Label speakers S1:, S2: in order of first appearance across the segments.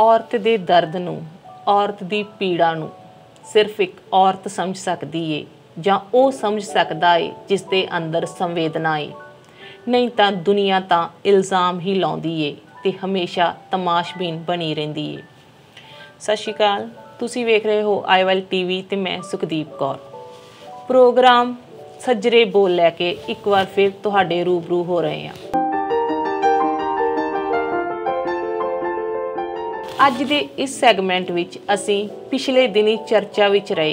S1: औरत दे दर्द नूं, औरत दी पीड़ा नूं सिर्फ एक औरत समझ सकदी है जां ओ समझ सकदा है जिस दे अंदर संवेदना है। नहीं तां दुनिया तां इल्ज़ाम ही लाउंदी है ते हमेशा तमाशबीन बनी रहिंदी है। सत श्री अकाल, तुसीं वेख रहे हो IOL TV ते मैं सुखदीप कौर। प्रोग्राम सज्जरे बोल लैके एक बार फिर तुहाडे रूबरू हो रहे हैं। ਅੱਜ ਦੇ इस सैगमेंट विच असीं पिछले दिनी चर्चा विच रहे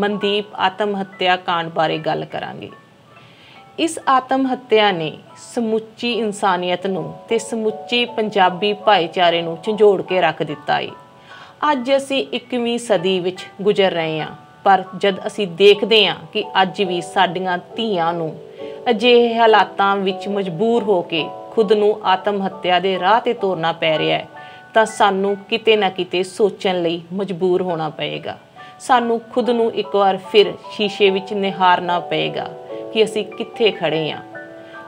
S1: मनदीप आत्म हत्या कांड बारे गल करांगे। इस आत्म हत्या ने समुची इंसानियत नूं ते समुची पंजाबी भाईचारे नूं झंझोड़ के रख दिता है। अज असीं 21वीं सदी विच गुजर रहे हां, पर जद असीं देखदे हां कि अज भी साडीआं धीआं नूं अजिहे हालातां विच मजबूर हो के खुद नूं आत्म हत्या दे राह ते तोरना पै रिहा है, ਤਾਂ ਸਾਨੂੰ ਕਿਤੇ ਨਾ ਕਿਤੇ ਸੋਚਣ ਲਈ ਮਜਬੂਰ ਹੋਣਾ ਪਏਗਾ। ਸਾਨੂੰ ਖੁਦ ਨੂੰ ਇੱਕ ਵਾਰ ਫਿਰ ਸ਼ੀਸ਼ੇ ਵਿੱਚ ਨਿਹਾਰਨਾ ਪਏਗਾ ਕਿ ਅਸੀਂ ਕਿੱਥੇ ਖੜੇ ਹਾਂ।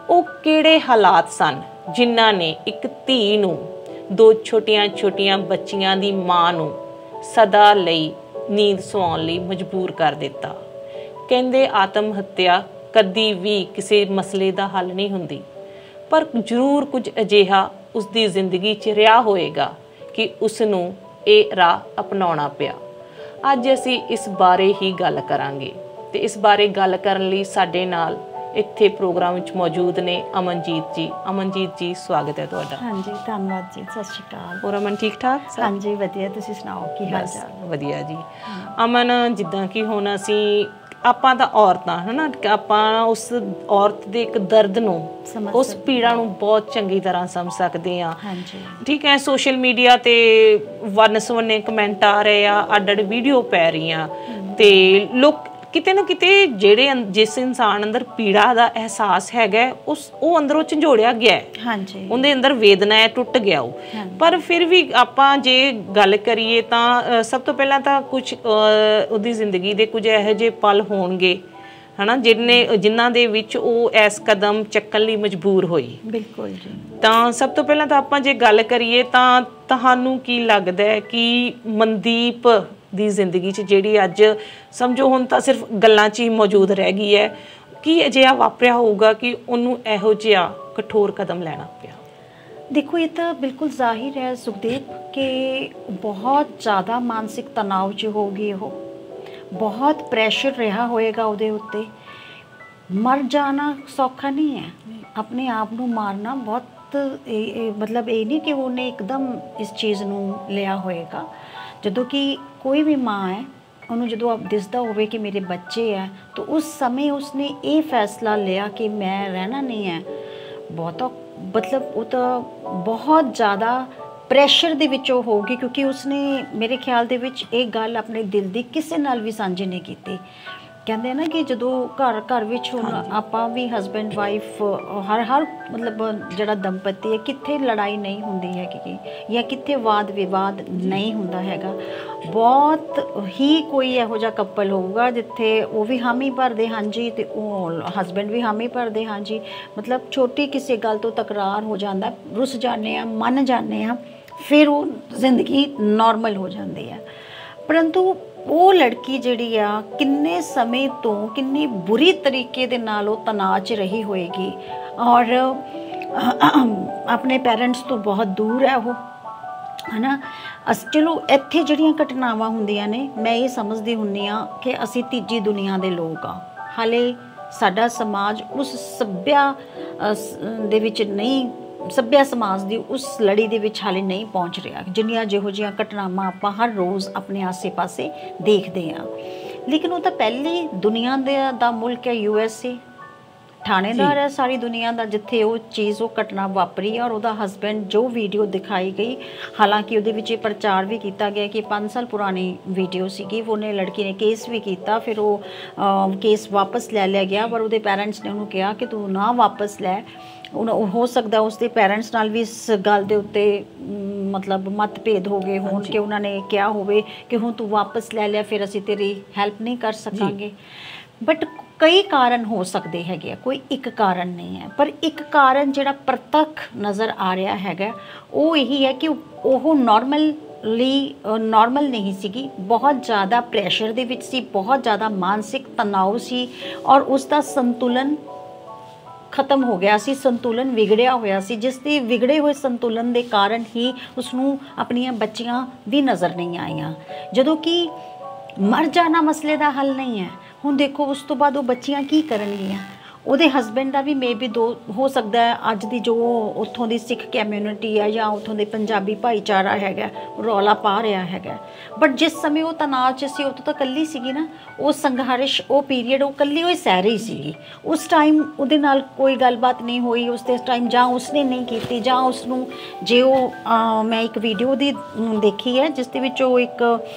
S1: ਉਹ ਕਿਹੜੇ ਹਾਲਾਤ ਸਨ ਜਿਨ੍ਹਾਂ ਨੇ ਇੱਕ ਧੀ ਨੂੰ, ਦੋ ਛੋਟੀਆਂ ਬੱਚੀਆਂ ਦੀ ਮਾਂ ਨੂੰ ਸਦਾ ਲਈ ਨੀਂਦ ਸਵਾਉਣ ਲਈ ਮਜਬੂਰ ਕਰ ਦਿੱਤਾ। ਕਹਿੰਦੇ ਆਤਮ ਹੱਤਿਆ ਕਦੀ ਵੀ ਕਿਸੇ ਮਸਲੇ ਦਾ ਹੱਲ ਨਹੀਂ ਹੁੰਦੀ, पर जरूर कुछ अजिहा उसकी जिंदगी च रहा होएगा कि उसनूं ये राह अपनाउणा पिया। अज असी इस बारे ही गल करांगे ते इस बारे गल करन लई साडे नाल इत्थे प्रोग्राम विच मौजूद ने अमनजीत जी। अमनजीत जी, स्वागत है तुहाडा।
S2: हाँ जी, धन्यवाद जी। सत श्री अकाल।
S1: और अमन ठीक ठाक?
S2: हाँ जी, वधिया। तुसीं सुणाओ की हाल चाल?
S1: वधिया जी। अमन, जिद्दां कि हुण असीं ਆਪਾਂ ਤਾਂ ਔਰਤਾਂ ਹੈ ਨਾ, ਆਪਾਂ ਉਸ ਔਰਤ ਦੇ ਇੱਕ ਦਰਦ ਨੂੰ, ਉਸ ਪੀੜਾ ਨੂੰ ਬਹੁਤ ਚੰਗੀ ਤਰ੍ਹਾਂ ਸਮਝ ਸਕਦੇ ਹਾਂ।
S2: ਹਾਂਜੀ, ਠੀਕ
S1: ਹੈ। ਸੋਸ਼ਲ ਮੀਡੀਆ ਤੇ ਵੰਨ ਸੁਵੰਨੇ ਕਮੈਂਟ ਆ ਰਹੇ ਆ, ਅੱਡ ਵੀਡੀਓ ਪੈ ਰਹੀਆਂ ਤੇ ਲੋਕ ਕਿਤੇ ਨਾ ਕਿਤੇ ਜਿਹੜੇ ਜਿਸ ਇਨਸਾਨ ਅੰਦਰ ਪੀੜਾ ਦਾ ਅਹਿਸਾਸ ਹੈਗਾ ਉਹ ਅੰਦਰੋਂ ਝੰਜੋੜਿਆ ਗਿਆ।
S2: ਹਾਂਜੀ,
S1: ਉਹਦੇ ਅੰਦਰ ਵੇਦਨਾ ਹੈ, ਟੁੱਟ ਗਿਆ ਉਹ। ਪਰ ਫਿਰ ਵੀ ਆਪਾਂ ਜੇ ਗੱਲ ਕਰੀਏ ਤਾਂ ਸਭ ਤੋਂ ਪਹਿਲਾਂ ਤਾਂ ਕੁਝ ਉਹਦੀ ਜ਼ਿੰਦਗੀ ਦੇ ਕੁਝ ਇਹੋ ਜਿਹੇ ਪਲ ਹੋਣਗੇ ਹੈ ਨਾ ਜਿਨ੍ਹਾਂ ਦੇ ਵਿੱਚ ਉਹ ਇਸ ਕਦਮ ਚੱਕਣ ਲਈ ਮਜਬੂਰ ਹੋਈ।
S2: ਬਿਲਕੁਲ ਜੀ। ਤਾਂ
S1: ਸਭ ਤੋਂ ਪਹਿਲਾਂ ਤਾਂ ਆਪਾਂ ਜੇ ਗੱਲ ਕਰੀਏ ਤਾਂ ਤੁਹਾਨੂੰ ਕੀ ਲੱਗਦਾ ਹੈ ਕਿ ਮਨਦੀਪ ਦੀ ਜ਼ਿੰਦਗੀ 'ਚ ਜਿਹੜੀ ਅੱਜ ਸਮਝੋ ਹੁਣ ਤਾਂ ਸਿਰਫ ਗੱਲਾਂ 'ਚ ਹੀ ਮੌਜੂਦ ਰਹਿ ਗਈ ਹੈ, ਕੀ ਅਜਿਹਾ ਵਾਪਰਿਆ ਹੋਊਗਾ ਕਿ ਉਹਨੂੰ ਇਹੋ ਜਿਹਾ ਕਠੋਰ ਕਦਮ ਲੈਣਾ ਪਿਆ?
S2: देखो, ये तो बिल्कुल जाहिर है सुखदेव कि बहुत ज़्यादा मानसिक तनाव च होगी, वो बहुत प्रैशर रहा होएगा उहदे उत्ते। मर जाना सौखा नहीं है, अपने आप नूं मारना बहुत मतलब ये नहीं कि उन्हें एकदम इस चीज़ नूं लिया होएगा। जदों कि कोई भी माँ है, उन्होंने जो अब दिसदा होवे कि मेरे बच्चे हैं, तो उस समय उसने ये फैसला लिया कि मैं रहना नहीं है। बहुत मतलब वो तो बहुत ज़्यादा ਪ੍ਰੈਸ਼ਰ ਦੇ ਵਿੱਚ ਉਹ ਹੋਊਗੀ, ਕਿਉਂਕਿ ਉਸਨੇ ਮੇਰੇ ਖਿਆਲ ਦੇ ਵਿੱਚ ਇਹ ਗੱਲ ਆਪਣੇ ਦਿਲ ਦੀ ਕਿਸੇ ਨਾਲ ਵੀ ਸਾਂਝੀ ਨਹੀਂ ਕੀਤੀ। ਕਹਿੰਦੇ ਨਾ ਕਿ ਜਦੋਂ ਘਰ ਵਿੱਚ ਹੁਣ ਆਪਾਂ ਵੀ ਹਸਬੈਂਡ ਵਾਈਫ ਹਰ ਮਤਲਬ ਜਿਹੜਾ ਦੰਪਤੀ ਹੈ, ਕਿੱਥੇ ਲੜਾਈ ਨਹੀਂ ਹੁੰਦੀ ਹੈਗੀ ਜਾਂ ਕਿੱਥੇ ਵਾਦ ਵਿਵਾਦ ਨਹੀਂ ਹੁੰਦਾ ਹੈਗਾ। ਬਹੁਤ ਹੀ ਕੋਈ ਇਹੋ ਜਿਹਾ ਕਪਲ ਹੋਊਗਾ ਜਿੱਥੇ ਉਹ ਵੀ ਹਾਮੀ ਭਰਦੇ ਹਾਂਜੀ ਤੇ ਉਹ ਹਸਬੈਂਡ ਵੀ ਹਾਮੀ ਭਰਦੇ ਹਾਂਜੀ। ਮਤਲਬ ਛੋਟੀ ਕਿਸੇ ਗੱਲ ਤੋਂ ਤਕਰਾਰ ਹੋ ਜਾਂਦਾ, ਰੁੱਸ ਜਾਂਦੇ ਹਾਂ, ਮੰਨ ਜਾਂਦੇ ਹਾਂ, ਫਿਰ ਉਹ ਜ਼ਿੰਦਗੀ ਨੋਰਮਲ ਹੋ ਜਾਂਦੀ ਹੈ। ਪਰੰਤੂ ਉਹ ਲੜਕੀ ਜਿਹੜੀ ਆ ਕਿੰਨੇ ਸਮੇਂ ਤੋਂ ਕਿੰਨੀ ਬੁਰੀ ਤਰੀਕੇ ਦੇ ਨਾਲ ਉਹ ਤਣਾਅ 'ਚ ਰਹੀ ਹੋਏਗੀ ਔਰ ਆਪਣੇ ਪੈਰੈਂਟਸ ਤੋਂ ਬਹੁਤ ਦੂਰ ਹੈ ਉਹ, ਹੈ ਨਾ। ਚਲੋ ਇੱਥੇ ਜਿਹੜੀਆਂ ਘਟਨਾਵਾਂ ਹੁੰਦੀਆਂ ਨੇ, ਮੈਂ ਇਹ ਸਮਝਦੀ ਹੁੰਦੀ ਹਾਂ ਕਿ ਅਸੀਂ ਤੀਜੀ ਦੁਨੀਆ ਦੇ ਲੋਕ ਹਾਂ। ਹਾਲੇ ਸਾਡਾ ਸਮਾਜ ਉਸ ਸੱਭਿਆ ਦੇ ਵਿੱਚ ਨਹੀਂ, ਸੱਭਿਆ ਸਮਾਜ ਦੀ ਉਸ ਲੜੀ ਦੇ ਵਿੱਚ ਹਾਲੇ ਨਹੀਂ ਪਹੁੰਚ ਰਿਹਾ ਜਿੰਨੀਆਂ ਜਿਹੋ ਜਿਹੀਆਂ ਘਟਨਾਵਾਂ ਆਪਾਂ ਹਰ ਰੋਜ਼ ਆਪਣੇ ਆਸੇ ਪਾਸੇ ਦੇਖਦੇ ਹਾਂ। ਲੇਕਿਨ ਉਹ ਤਾਂ ਪਹਿਲੀ ਦੁਨੀਆ ਦਾ ਮੁਲਕ ਹੈ USA, ਥਾਣੇਦਾਰ ਹੈ ਸਾਰੀ ਦੁਨੀਆ ਦਾ, ਜਿੱਥੇ ਉਹ ਚੀਜ਼ ਉਹ ਘਟਨਾ ਵਾਪਰੀ ਔਰ ਉਹਦਾ ਹਸਬੈਂਡ ਜੋ ਵੀਡੀਓ ਦਿਖਾਈ ਗਈ, ਹਾਲਾਂਕਿ ਉਹਦੇ ਵਿੱਚ ਇਹ ਪ੍ਰਚਾਰ ਵੀ ਕੀਤਾ ਗਿਆ ਕਿ 5 ਸਾਲ ਪੁਰਾਣੀ ਵੀਡੀਓ ਸੀਗੀ। ਉਹਨੇ ਲੜਕੀ ਨੇ ਕੇਸ ਵੀ ਕੀਤਾ, ਫਿਰ ਉਹ ਕੇਸ ਵਾਪਸ ਲੈ ਲਿਆ ਗਿਆ, ਪਰ ਉਹਦੇ ਪੈਰੈਂਟਸ ਨੇ ਉਹਨੂੰ ਕਿਹਾ ਕਿ ਤੂੰ ਨਾ ਵਾਪਸ ਲੈ। ਹੋ ਸਕਦਾ ਉਸਦੇ ਪੈਰੈਂਟਸ ਨਾਲ ਵੀ ਇਸ ਗੱਲ ਦੇ ਉੱਤੇ ਮਤਲਬ ਮਤਭੇਦ ਹੋ ਗਏ ਹੋਣ ਕਿ ਉਹਨਾਂ ਨੇ ਕਿਹਾ ਹੋਵੇ ਕਿ ਹੁਣ ਤੂੰ ਵਾਪਸ ਲੈ ਲਿਆ, ਫਿਰ ਅਸੀਂ ਤੇਰੀ ਹੈਲਪ ਨਹੀਂ ਕਰ ਸਕਾਂਗੇ। ਬਟ ਕਈ ਕਾਰਨ ਹੋ ਸਕਦੇ ਹੈਗੇ ਆ, ਕੋਈ ਇੱਕ ਕਾਰਨ ਨਹੀਂ ਹੈ। ਪਰ ਇੱਕ ਕਾਰਨ ਜਿਹੜਾ ਪ੍ਰਤੱਖ ਨਜ਼ਰ ਆ ਰਿਹਾ ਹੈਗਾ ਉਹ ਇਹੀ ਹੈ ਕਿ ਉਹ ਨਾਰਮਲ ਲਈ ਨਾਰਮਲ ਨਹੀਂ ਸੀਗੀ, ਬਹੁਤ ਜ਼ਿਆਦਾ ਪ੍ਰੈਸ਼ਰ ਦੇ ਵਿੱਚ ਸੀ, ਬਹੁਤ ਜ਼ਿਆਦਾ ਮਾਨਸਿਕ ਤਣਾਅ ਸੀ ਔਰ ਉਸ ਦਾ ਸੰਤੁਲਨ ਖਤਮ ਹੋ ਗਿਆ ਸੀ, ਸੰਤੁਲਨ ਵਿਗੜਿਆ ਹੋਇਆ ਸੀ, ਜਿਸ ਦੇ ਵਿਗੜੇ ਹੋਏ ਸੰਤੁਲਨ ਦੇ ਕਾਰਨ ਹੀ ਉਸਨੂੰ ਆਪਣੀਆਂ ਬੱਚੀਆਂ ਵੀ ਨਜ਼ਰ ਨਹੀਂ ਆਈਆਂ। ਜਦੋਂ ਕਿ ਮਰ ਜਾਣਾ ਮਸਲੇ ਦਾ ਹੱਲ ਨਹੀਂ ਹੈ। ਹੁਣ ਦੇਖੋ ਉਸ ਤੋਂ ਬਾਅਦ ਉਹ ਬੱਚੀਆਂ ਕੀ ਕਰਨਗੀਆਂ। ਉਹਦੇ ਹਸਬੈਂਡ ਦਾ ਵੀ ਮੇਬੀ ਹੋ ਸਕਦਾ ਹੈ ਅੱਜ ਦੀ ਜੋ ਉੱਥੋਂ ਦੀ ਸਿੱਖ ਕਮਿਊਨਿਟੀ ਹੈ ਜਾਂ ਉੱਥੋਂ ਦੇ ਪੰਜਾਬੀ ਭਾਈਚਾਰਾ ਹੈਗਾ ਰੌਲਾ ਪਾ ਰਿਹਾ ਹੈਗਾ, ਬਟ ਜਿਸ ਸਮੇਂ ਉਹ ਤਣਾਅ 'ਚ ਸੀ ਉਦੋਂ ਤਾਂ ਇਕੱਲੀ ਸੀਗੀ ਨਾ, ਉਹ ਸੰਘਰਸ਼, ਉਹ ਪੀਰੀਅਡ ਉਹ ਇਕੱਲੀ ਹੋਈ ਸਹਿ ਰਹੀ ਸੀਗੀ। ਉਸ ਟਾਈਮ ਉਹਦੇ ਨਾਲ ਕੋਈ ਗੱਲਬਾਤ ਨਹੀਂ ਹੋਈ ਉਸ ਦੇ ਟਾਈਮ, ਜਾਂ ਉਸਨੇ ਨਹੀਂ ਕੀਤੀ, ਜਾਂ ਉਸਨੂੰ ਜੇ ਉਹ ਮੈਂ ਇੱਕ ਵੀਡੀਓ ਦੀ ਦੇਖੀ ਹੈ ਜਿਸ ਦੇ ਵਿੱਚ ਉਹ ਇੱਕ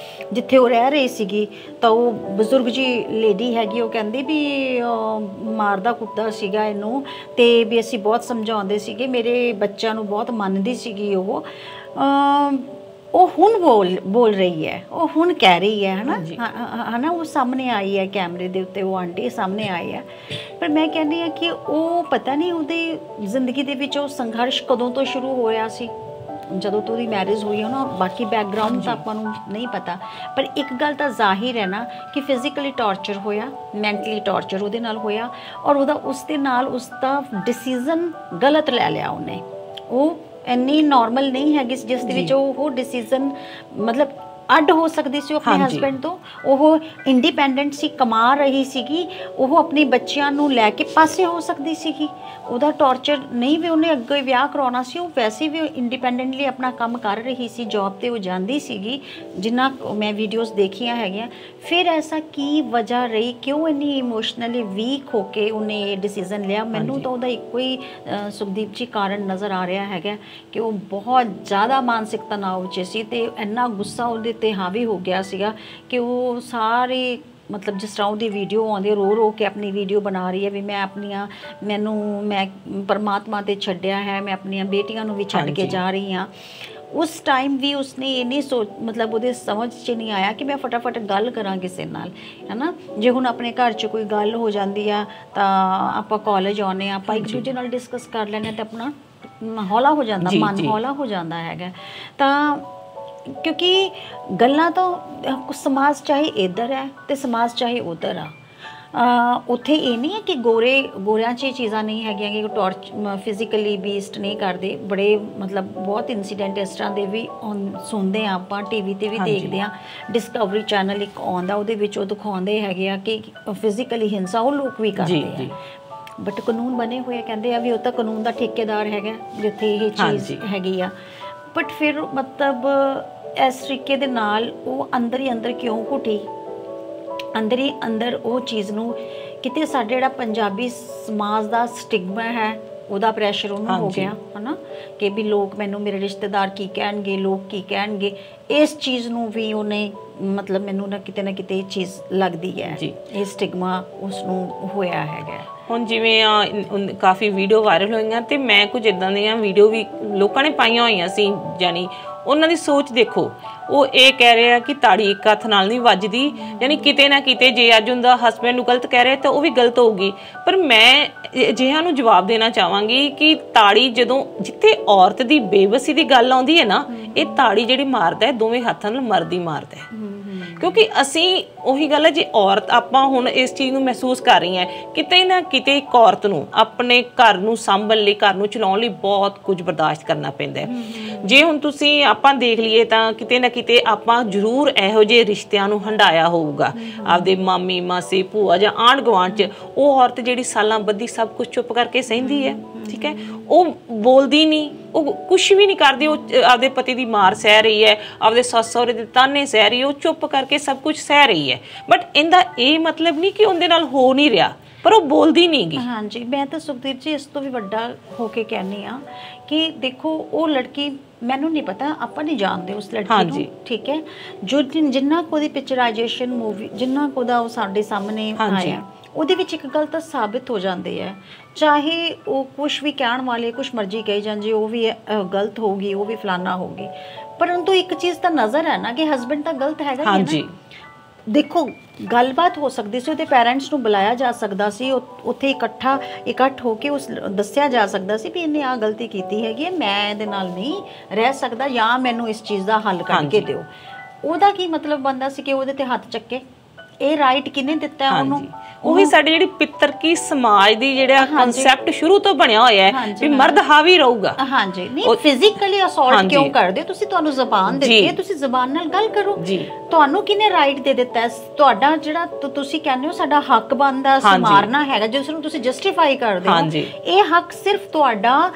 S2: ਜਿੱਥੇ ਉਹ ਰਹਿ ਰਹੀ ਸੀਗੀ ਤਾਂ ਉਹ ਬਜ਼ੁਰਗ ਜੀ ਲੇਡੀ ਹੈਗੀ, ਉਹ ਕਹਿੰਦੀ ਵੀ ਮਾਰਦਾ ਕੁੱਟਦਾ ਸੀਗਾ ਇਹਨੂੰ, ਤੇ ਵੀ ਅਸੀਂ ਬਹੁਤ ਸਮਝਾਉਂਦੇ ਸੀਗੇ, ਮੇਰੇ ਬੱਚਿਆਂ ਨੂੰ ਬਹੁਤ ਮੰਨਦੀ ਸੀਗੀ ਉਹ ਹੁਣ ਬੋਲ ਰਹੀ ਹੈ, ਉਹ ਹੁਣ ਕਹਿ ਰਹੀ ਹੈ ਹੈ ਨਾ, ਉਹ ਸਾਹਮਣੇ ਆਈ ਹੈ ਕੈਮਰੇ ਦੇ ਉੱਤੇ, ਉਹ ਆਂਟੀ ਸਾਹਮਣੇ ਆਈ ਹੈ। ਪਰ ਮੈਂ ਕਹਿੰਦੀ ਹਾਂ ਕਿ ਉਹ ਪਤਾ ਨਹੀਂ ਉਹਦੀ ਜ਼ਿੰਦਗੀ ਦੇ ਵਿੱਚ ਉਹ ਸੰਘਰਸ਼ ਕਦੋਂ ਤੋਂ ਸ਼ੁਰੂ ਹੋਇਆ ਸੀ, ਜਦੋਂ ਤੋਂ ਉਹਦੀ ਮੈਰਿਜ ਹੋਈ ਹੈ ਨਾ, ਬਾਕੀ ਬੈਕਗਰਾਊਂਡ ਤਾਂ ਆਪਾਂ ਨੂੰ ਨਹੀਂ ਪਤਾ, ਪਰ ਇੱਕ ਗੱਲ ਤਾਂ ਜ਼ਾਹਿਰ ਹੈ ਨਾ ਕਿ ਫਿਜ਼ੀਕਲੀ ਟਾਰਚਰ ਹੋਇਆ, ਮੈਂਟਲੀ ਟਾਰਚਰ ਉਹਦੇ ਨਾਲ ਹੋਇਆ, ਔਰ ਉਹਦਾ ਉਸ ਦੇ ਨਾਲ ਉਸਦਾ ਡਿਸੀਜ਼ਨ ਗਲਤ ਲੈ ਲਿਆ ਉਹਨੇ। ਉਹ ਇੰਨੀ ਨਾਰਮਲ ਨਹੀਂ ਹੈਗੀ ਜਿਸ ਦੇ ਵਿੱਚ ਉਹ ਡਿਸੀਜ਼ਨ ਮਤਲਬ ਅੱਡ ਹੋ ਸਕਦੀ ਸੀ ਆਪਣੇ ਹਸਬੈਂਡ ਤੋਂ। ਉਹ ਇੰਡੀਪੈਂਡੈਂਟ ਸੀ, ਕਮਾ ਰਹੀ ਸੀਗੀ, ਉਹ ਆਪਣੀ ਬੱਚਿਆਂ ਨੂੰ ਲੈ ਕੇ ਪਾਸੇ ਹੋ ਸਕਦੀ ਸੀਗੀ। ਉਹਦਾ ਟਾਰਚਰ ਨਹੀਂ ਵੀ ਉਹਨੇ ਅੱਗੇ ਵਿਆਹ ਕਰਾਉਣਾ ਸੀ, ਉਹ ਵੈਸੇ ਵੀ ਇੰਡੀਪੈਂਡੈਂਟਲੀ ਆਪਣਾ ਕੰਮ ਕਰ ਰਹੀ ਸੀ, ਜੌਬ 'ਤੇ ਉਹ ਜਾਂਦੀ ਸੀਗੀ, ਜਿੰਨਾ ਮੈਂ ਵੀਡੀਓਜ਼ ਦੇਖੀਆਂ ਹੈਗੀਆਂ। ਫਿਰ ਐਸਾ ਕੀ ਵਜ੍ਹਾ ਰਹੀ, ਕਿਉਂ ਇੰਨੀ ਇਮੋਸ਼ਨਲੀ ਵੀਕ ਹੋ ਕੇ ਉਹਨੇ ਇਹ ਡਿਸੀਜ਼ਨ ਲਿਆ? ਮੈਨੂੰ ਤਾਂ ਉਹਦਾ ਇੱਕੋ ਹੀ ਸੁਖਦੀਪ ਜੀ ਕਾਰਨ ਨਜ਼ਰ ਆ ਰਿਹਾ ਹੈਗਾ ਕਿ ਉਹ ਬਹੁਤ ਜ਼ਿਆਦਾ ਮਾਨਸਿਕ ਤਣਾਅ 'ਚ ਸੀ, ਅਤੇ ਇੰਨਾ ਗੁੱਸਾ ਉਹਦੇ 'ਤੇ ਹਾਵੀ ਹੋ ਗਿਆ ਸੀਗਾ ਕਿ ਉਹ ਸਾਰੇ ਮਤਲਬ ਜਿਸ ਤਰ੍ਹਾਂ ਉਹਦੀ ਵੀਡੀਓ ਆਉਂਦੀ, ਰੋ ਕੇ ਆਪਣੀ ਵੀਡੀਓ ਬਣਾ ਰਹੀ ਹੈ ਵੀ ਮੈਂ ਪਰਮਾਤਮਾ 'ਤੇ ਛੱਡਿਆ ਹੈ, ਮੈਂ ਆਪਣੀਆਂ ਬੇਟੀਆਂ ਨੂੰ ਵੀ ਛੱਡ ਕੇ ਜਾ ਰਹੀ ਹਾਂ। ਉਸ ਟਾਈਮ ਵੀ ਉਸਨੇ ਇਹ ਨਹੀਂ ਮਤਲਬ ਉਹਦੇ ਸਮਝ 'ਚ ਨਹੀਂ ਆਇਆ ਕਿ ਮੈਂ ਫਟਾਫਟ ਗੱਲ ਕਰਾਂ ਕਿਸੇ ਨਾਲ, ਹੈ ਨਾ। ਜੇ ਹੁਣ ਆਪਣੇ ਘਰ 'ਚ ਕੋਈ ਗੱਲ ਹੋ ਜਾਂਦੀ ਆ ਤਾਂ ਆਪਾਂ ਕਾਲਜ ਆਉਂਦੇ ਹਾਂ, ਆਪਾਂ ਇੱਕ ਦੂਜੇ ਨਾਲ ਡਿਸਕਸ ਕਰ ਲੈਂਦੇ ਹਾਂ, ਅਤੇ ਆਪਣਾ ਹੌਲਾ ਹੋ ਜਾਂਦਾ, ਮਨ ਹੌਲਾ ਹੋ ਜਾਂਦਾ ਹੈਗਾ। ਤਾਂ ਕਿਉਂਕਿ ਗੱਲਾਂ ਤਾਂ ਸਮਾਜ ਚਾਹੇ ਇੱਧਰ ਹੈ ਅਤੇ ਸਮਾਜ ਚਾਹੇ ਉੱਧਰ ਆ, ਉੱਥੇ ਇਹ ਨਹੀਂ ਹੈ ਕਿ ਗੋਰਿਆਂ 'ਚ ਇਹ ਚੀਜ਼ਾਂ ਨਹੀਂ ਹੈਗੀਆਂ ਕਿ ਫਿਜ਼ੀਕਲੀ ਬੀਸਟ ਨਹੀਂ ਕਰਦੇ। ਬੜੇ ਮਤਲਬ ਬਹੁਤ ਇੰਸੀਡੈਂਟ ਇਸ ਤਰ੍ਹਾਂ ਦੇ ਵੀ ਸੁਣਦੇ ਹਾਂ ਆਪਾਂ, TV 'ਤੇ ਵੀ ਦੇਖਦੇ ਹਾਂ। ਡਿਸਕਵਰੀ ਚੈਨਲ ਇੱਕ ਆਉਂਦਾ, ਉਹਦੇ ਵਿੱਚ ਉਹ ਦਿਖਾਉਂਦੇ ਹੈਗੇ ਆ ਕਿ ਫਿਜ਼ੀਕਲੀ ਹਿੰਸਾ ਉਹ ਲੋਕ ਵੀ ਕਰਦੇ ਆ, ਬਟ ਕਾਨੂੰਨ ਬਣੇ ਹੋਏ ਕਹਿੰਦੇ ਆ ਵੀ ਉਹ ਤਾਂ ਕਾਨੂੰਨ ਦਾ ਠੇਕੇਦਾਰ ਹੈਗਾ ਜਿੱਥੇ ਇਹ ਚੀਜ਼ ਹੈਗੀ ਆ। ਬਟ ਫਿਰ ਮਤਲਬ ਇਸ ਤਰੀਕੇ ਦੇ ਨਾਲ ਉਹ ਅੰਦਰ ਹੀ ਅੰਦਰ ਕਿਉਂ ਘੁੱਟੀ, ਅੰਦਰ ਹੀ ਅੰਦਰ ਉਹ ਚੀਜ਼ ਨੂੰ ਕਿਤੇ ਸਾਡੇ ਜਿਹੜਾ ਪੰਜਾਬੀ ਸਮਾਜ ਦਾ ਸਟਿਗਮਾ ਹੈ ਉਹਦਾ ਪ੍ਰੈਸ਼ਰ ਉਹਨੂੰ ਹੋ ਗਿਆ, ਹੈ ਨਾ, ਕਿ ਵੀ ਲੋਕ ਮੈਨੂੰ, ਮੇਰੇ ਰਿਸ਼ਤੇਦਾਰ ਕੀ ਕਹਿਣਗੇ, ਲੋਕ ਕੀ ਕਹਿਣਗੇ, ਇਸ ਚੀਜ਼ ਨੂੰ ਵੀ ਉਹਨੇ ਮਤਲਬ ਮੈਨੂੰ ਨਾ ਕਿਤੇ ਇਹ ਚੀਜ਼ ਲੱਗਦੀ ਹੈ, ਇਹ ਸਟਿਗਮਾ ਉਸ ਨੂੰ ਹੋਇਆ ਹੈਗਾ।
S1: ਹੁਣ ਜਿਵੇਂ ਕਾਫੀ ਵੀਡੀਓ ਵਾਇਰਲ ਹੋਈਆਂ, ਅਤੇ ਮੈਂ ਕੁਝ ਇੱਦਾਂ ਦੀਆਂ ਵੀਡੀਓ ਵੀ ਲੋਕਾਂ ਨੇ ਪਾਈਆਂ ਹੋਈਆਂ ਸੀ, ਯਾਨੀ ਉਹਨਾਂ ਦੀ ਸੋਚ ਦੇਖੋ, ਉਹ ਇਹ ਕਹਿ ਰਹੇ ਆ ਕਿ ਤਾੜੀ ਇੱਕ ਹੱਥ ਨਾਲ ਨਹੀਂ ਵੱਜਦੀ, ਯਾਨੀ ਕਿਤੇ ਨਾ ਕਿਤੇ ਜੇ ਅੱਜ ਉਹਦਾ ਹਸਬੈਂਡ ਨੂੰ ਗਲਤ ਕਹਿ ਰਿਹਾ ਤਾਂ ਉਹ ਵੀ ਗਲਤ ਹੋਊਗੀ। ਪਰ ਮੈਂ ਅਜਿਹਿਆਂ ਨੂੰ ਜਵਾਬ ਦੇਣਾ ਚਾਹਾਂਗੀ ਕਿ ਤਾੜੀ ਜਦੋਂ ਜਿੱਥੇ ਔਰਤ ਦੀ ਬੇਵਸੀ ਦੀ ਗੱਲ ਆਉਂਦੀ ਹੈ ਨਾ, ਇਹ ਤਾੜੀ ਜਿਹੜੀ ਮਾਰਦਾ ਹੈ ਦੋਵੇਂ ਹੱਥਾਂ ਨਾਲ ਮਰਦ ਹੀ ਮਾਰਦਾ ਹੈ। ਕਿਉਂਕਿ ਅਸੀਂ ਉਹੀ ਗੱਲ ਹੈ, ਜੇ ਔਰਤ ਆਪਾਂ ਹੁਣ ਇਸ ਚੀਜ਼ ਨੂੰ ਮਹਿਸੂਸ ਕਰ ਰਹੀ ਹਾਂ, ਕਿਤੇ ਨਾ ਕਿਤੇ ਇੱਕ ਔਰਤ ਨੂੰ ਆਪਣੇ ਘਰ ਨੂੰ ਸਾਂਭਣ ਲਈ, ਘਰ ਨੂੰ ਚਲਾਉਣ ਲਈ ਬਹੁਤ ਕੁਝ ਬਰਦਾਸ਼ਤ ਕਰਨਾ ਪੈਂਦਾ ਹੈ। ਜੇ ਹੁਣ ਤੁਸੀਂ ਆਪਾਂ ਦੇਖ ਲਈਏ ਤਾਂ ਕਿਤੇ ਨਾ ਕਿਤੇ ਆਪਾਂ ਜ਼ਰੂਰ ਇਹੋ ਜਿਹੇ ਰਿਸ਼ਤਿਆਂ ਨੂੰ ਹੰਢਾਇਆ ਹੋਊਗਾ, ਆਪਦੇ ਮਾਮੀ ਮਾਸੀ ਭੂਆ ਜਾਂ ਆਂਢ ਗੁਆਂਢ 'ਚ। ਉਹ ਔਰਤ ਜਿਹੜੀ ਸਾਲਾਂ ਬੱਧੀ ਸਭ ਕੁਝ ਚੁੱਪ ਕਰਕੇ ਸਹਿੰਦੀ ਹੈ, ਠੀਕ ਹੈ, ਉਹ ਬੋਲਦੀ ਨਹੀਂ, ਉਹ ਕੁਛ ਵੀ ਨਹੀਂ ਕਰਦੀ, ਉਹ ਆਪਦੇ ਪਤੀ ਦੀ ਮਾਰ ਸਹਿ ਰਹੀ ਹੈ, ਆਪਦੇ ਸੱਸ ਸਹੁਰੇ ਦੇ ਤਾਨੇ ਸਹਿ ਰਹੀ ਹੈ, ਉਹ ਚੁੱਪ ਕਰਕੇ ਸਭ ਕੁਝ ਸਹਿ ਰਹੀ ਹੈ। ਬਟ ਇਹਦਾ ਇਹ ਮਤਲਬ ਨਹੀਂ ਕਿ ਉਹਦੇ ਨਾਲ ਹੋ ਨਹੀਂ ਰਿਹਾ, ਪਰ ਉਹ ਬੋਲਦੀ ਨਹੀਂ ਗੀ।
S2: ਹਾਂਜੀ, ਮੈਂ ਤਾਂ ਸੁਖਦੀਪ ਜੀ ਇਸ ਤੋਂ ਵੀ ਵੱਡਾ ਹੋ ਕੇ ਕਹਿੰਦੀ ਹਾਂ ਕਿ ਦੇਖੋ ਉਹ ਲੜਕੀ, ਮੈਨੂੰ ਨਹੀਂ ਪਤਾ, ਆਪਾਂ ਨਹੀਂ ਜਾਣਦੇ ਉਸ ਲੜਕੀ ਨੂੰ, ਠੀਕ ਹੈ, ਜੋ ਜਿੰਨਾ ਕੁ ਉਹਦੀ ਪਿਕਚਰਾਈਜੇਸ਼ਨ ਮੂਵੀ, ਜਿੰਨਾ ਕੁ ਉਹਦਾ ਉਹ ਸਾਡੇ ਸਾਹਮਣੇ ਆਇਆ, ਉਹਦੇ ਵਿੱਚ ਇੱਕ ਗੱਲ ਤਾਂ ਸਾਬਿਤ ਹੋ ਜਾਂਦੀ ਹੈ, ਚਾਹੇ ਉਹ ਕੁਛ ਵੀ ਕਹਿਣ ਵਾਲੇ ਕੁਛ ਮਰਜ਼ੀ ਕਹੀ ਜਾਂਦੇ, ਉਹ ਵੀ ਗਲਤ ਹੋਊਗੀ, ਉਹ ਵੀ ਫਲਾਨਾ ਹੋਊਗੀ, ਪਰੰਤੂ ਇੱਕ ਚੀਜ਼ ਤਾਂ ਨਜ਼ਰ ਹੈ ਨਾ ਕਿ ਹਸਬੈਂਡ ਤਾਂ ਗਲਤ ਹੈਗਾ ਹੀ ਨਾ। ਦੇਖੋ ਗੱਲਬਾਤ ਹੋ ਸਕਦੀ ਸੀ, ਉਹਦੇ ਪੈਰੈਂਟਸ ਨੂੰ ਬੁਲਾਇਆ ਜਾ ਸਕਦਾ ਸੀ, ਉੱਥੇ ਇਕੱਠ ਹੋ ਕੇ ਉਸ ਦੱਸਿਆ ਜਾ ਸਕਦਾ ਸੀ ਵੀ ਇਹਨੇ ਆਹ ਗਲਤੀ ਕੀਤੀ ਹੈਗੀ ਹੈ, ਮੈਂ ਇਹਦੇ ਨਾਲ ਨਹੀਂ ਰਹਿ ਸਕਦਾ, ਜਾਂ ਮੈਨੂੰ ਇਸ ਚੀਜ਼ ਦਾ ਹੱਲ ਕੱਢ ਕੇ ਦਿਓ। ਉਹਦਾ ਕੀ ਮਤਲਬ ਬਣਦਾ ਸੀ ਕਿ ਉਹਦੇ ਤੇ ਹੱਥ ਚੱਕੇ? ਇਹ ਰਾਈਟ ਕਿਹਨੇ ਦਿੱਤਾ ਉਹਨੂੰ?
S1: ਉਹੀ ਸਾਡੀ ਜਿਹੜੀ ਪਿੱਤਰਕੀ ਸਮਾਜ ਦੀ ਜਿਹੜਾ ਕਨਸੈਪਟ ਸ਼ੁਰੂ ਤੋਂ ਬਣਿਆ ਹੋਇਆ ਹੈ ਵੀ ਮਰਦ ਹਾਵੀ ਰਹੂਗਾ।
S2: ਹਾਂਜੀ, ਨਹੀਂ ਫਿਜ਼ੀਕਲੀ ਅਸੌਲਟ ਕਿਉਂ ਕਰਦੇ ਹੋ ਤੁਸੀਂ? ਤੁਹਾਨੂੰ ਜ਼ਬਾਨ ਦਿੱਤੀ ਹੈ, ਤੁਸੀਂ ਜ਼ਬਾਨ ਨਾਲ ਗੱਲ ਕਰੋ। ਤੁਹਾਨੂੰ ਕਿਹਨੇ ਰਾਈਟ ਦੇ ਦਿੱਤਾ? ਤੁਹਾਡਾ ਜਿਹੜਾ ਤੁਸੀਂ ਕਹਿੰਦੇ ਹੋ ਸਾਡਾ ਹੱਕ ਬਣਦਾ ਸੀ ਮਾਰਨਾ ਹੈਗਾ, ਜਿਸ ਨੂੰ ਤੁਸੀਂ ਜਸਟੀਫਾਈ ਕਰਦੇ ਹੋ, ਇਹ ਹੱਕ ਸਿਰਫ ਤੁਹਾਡਾ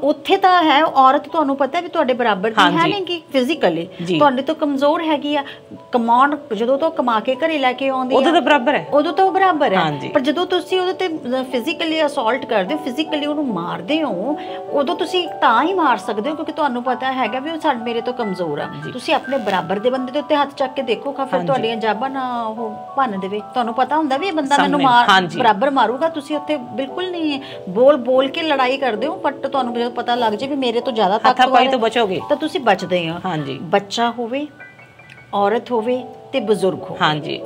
S2: ਉੱਥੇ ਤਾਂ ਹੈ। ਔਰਤ ਤੁਹਾਨੂੰ ਪਤਾ ਵੀ ਤੁਹਾਡੇ ਬਰਾਬਰ ਦੀ ਹੈ ਨਹੀਂ ਕਿ ਫਿਜ਼ੀਕਲੀ ਤੁਹਾਡੇ ਤੋਂ ਕਮਜ਼ੋਰ ਹੈਗੀ ਆ। ਕਮਾਉਣ ਜਦੋਂ ਤੋਂ ਕਮਾ ਕੇ ਘਰੇ ਲੈ ਕੇ ਆਉਂਦੀ
S1: ਉਦੋਂ ਤਾਂ ਬਰਾਬਰ ਹੈ,
S2: ਉਦੋਂ ਤਾਂ ਬਰਾਬਰ ਹੈ। ਪਰ ਜਦੋਂ ਤੁਸੀਂ ਉਹਦੇ ਤੇ ਫਿਜ਼ੀਕਲੀ ਅਸੌਲਟ ਕਰਦੇ ਹੋ, ਫਿਜ਼ੀਕਲੀ ਉਹਨੂੰ ਮਾਰਦੇ ਹੋ, ਉਦੋਂ ਤੁਸੀਂ ਤਾਂ ਹੀ ਮਾਰ ਸਕਦੇ ਹੋ ਕਿਉਂਕਿ ਤੁਹਾਨੂੰ ਪਤਾ ਹੈਗਾ ਵੀ ਉਹ ਮੇਰੇ ਤੋਂ ਕਮਜ਼ੋਰ ਆ। ਤੁਸੀਂ ਆਪਣੇ ਬਰਾਬਰ ਦੇ ਬੰਦੇ ਦੇ ਉੱਤੇ ਹੱਥ ਚੱਕ ਕੇ ਦੇਖੋ, ਫਿਰ ਤੁਹਾਡੀਆਂ ਜਾਬਾਂ ਨਾ ਉਹ ਭੰਨ ਦੇਵੇ। ਤੁਹਾਨੂੰ ਪਤਾ ਹੁੰਦਾ ਵੀ ਇਹ ਬੰਦਾ ਮੈਨੂੰ ਬਰਾਬਰ ਮਾਰੂਗਾ, ਤੁਸੀਂ ਉੱਥੇ ਬਿਲਕੁਲ ਨਹੀਂ ਬੋਲ ਕੇ ਲੜਾਈ ਕਰਦੇ ਹੋ। ਬਟ ਤੁਹਾਨੂੰ ਜਦੋਂ ਪਤਾ ਲੱਗ ਜਾਏ ਵੀ ਮੇਰੇ ਤੋਂ ਜ਼ਿਆਦਾ ਤਾਕਤਵਰ ਹੈ ਤਾਂ ਤੁਸੀਂ ਬਚਦੇ ਹੋ। ਬੱਚਾ ਹੋਵੇ, ਔਰਤ ਹੋਵੇ ਤੇ ਬਜ਼ੁਰਗ ਹੋ,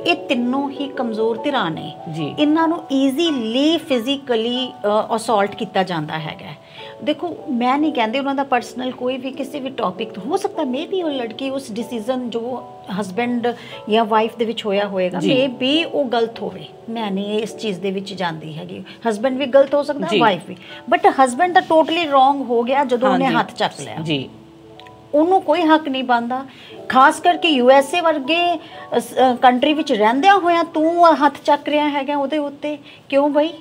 S2: ਇਹ ਤਿੰਨੋਂ ਹੀ ਕਮਜ਼ੋਰ ਧਿਰਾਂ ਨੇ। ਇਹਨਾਂ ਨੂੰ ਈਜ਼ੀਲੀ ਫਿਜ਼ੀਕਲੀ ਅਸੌਲਟ ਕੀਤਾ ਜਾਂਦਾ ਹੈਗਾ। ਦੇਖੋ ਮੈਂ ਨਹੀਂ ਕਹਿੰਦੀ ਉਹਨਾਂ ਦਾ ਪਰਸਨਲ ਕੋਈ ਵੀ ਕਿਸੇ ਵੀ ਟੌਪਿਕ ਹੋ ਸਕਦਾ, ਮੇ ਵੀ ਉਹ ਲੜਕੀ ਉਸ ਡਿਸੀਜ਼ਨ ਜੋ ਹਸਬੈਂਡ ਜਾਂ ਵਾਈਫ ਦੇ ਵਿੱਚ ਹੋਇਆ ਹੋਏਗਾ, ਮੇ ਵੀ ਉਹ ਗਲਤ ਹੋਵੇ। ਮੈਂ ਨਹੀਂ ਇਸ ਚੀਜ਼ ਦੇ ਵਿੱਚ ਜਾਂਦੀ ਹੈਗੀ। ਹਸਬੈਂਡ ਵੀ ਗਲਤ ਹੋ ਸਕਦਾ, ਵਾਈਫ ਵੀ, ਬਟ ਹਸਬੈਂਡ ਤਾਂ ਟੋਟਲੀ ਰੋਂਗ ਹੋ ਗਿਆ ਜਦੋਂ ਉਹਨੇ ਹੱਥ ਚੱਕ ਲਿਆ। ਉਹਨੂੰ ਕੋਈ ਹੱਕ ਨਹੀਂ ਬਣਦਾ। ਖਾਸ ਕਰਕੇ USA ਵਰਗੇ ਕੰਟਰੀ ਵਿੱਚ ਰਹਿੰਦਿਆਂ ਹੋਇਆਂ ਤੂੰ ਹੱਥ ਚੱਕ ਰਿਹਾ ਹੈਗਾ ਉਹਦੇ ਉੱਤੇ, ਕਿਉਂ ਬਈ?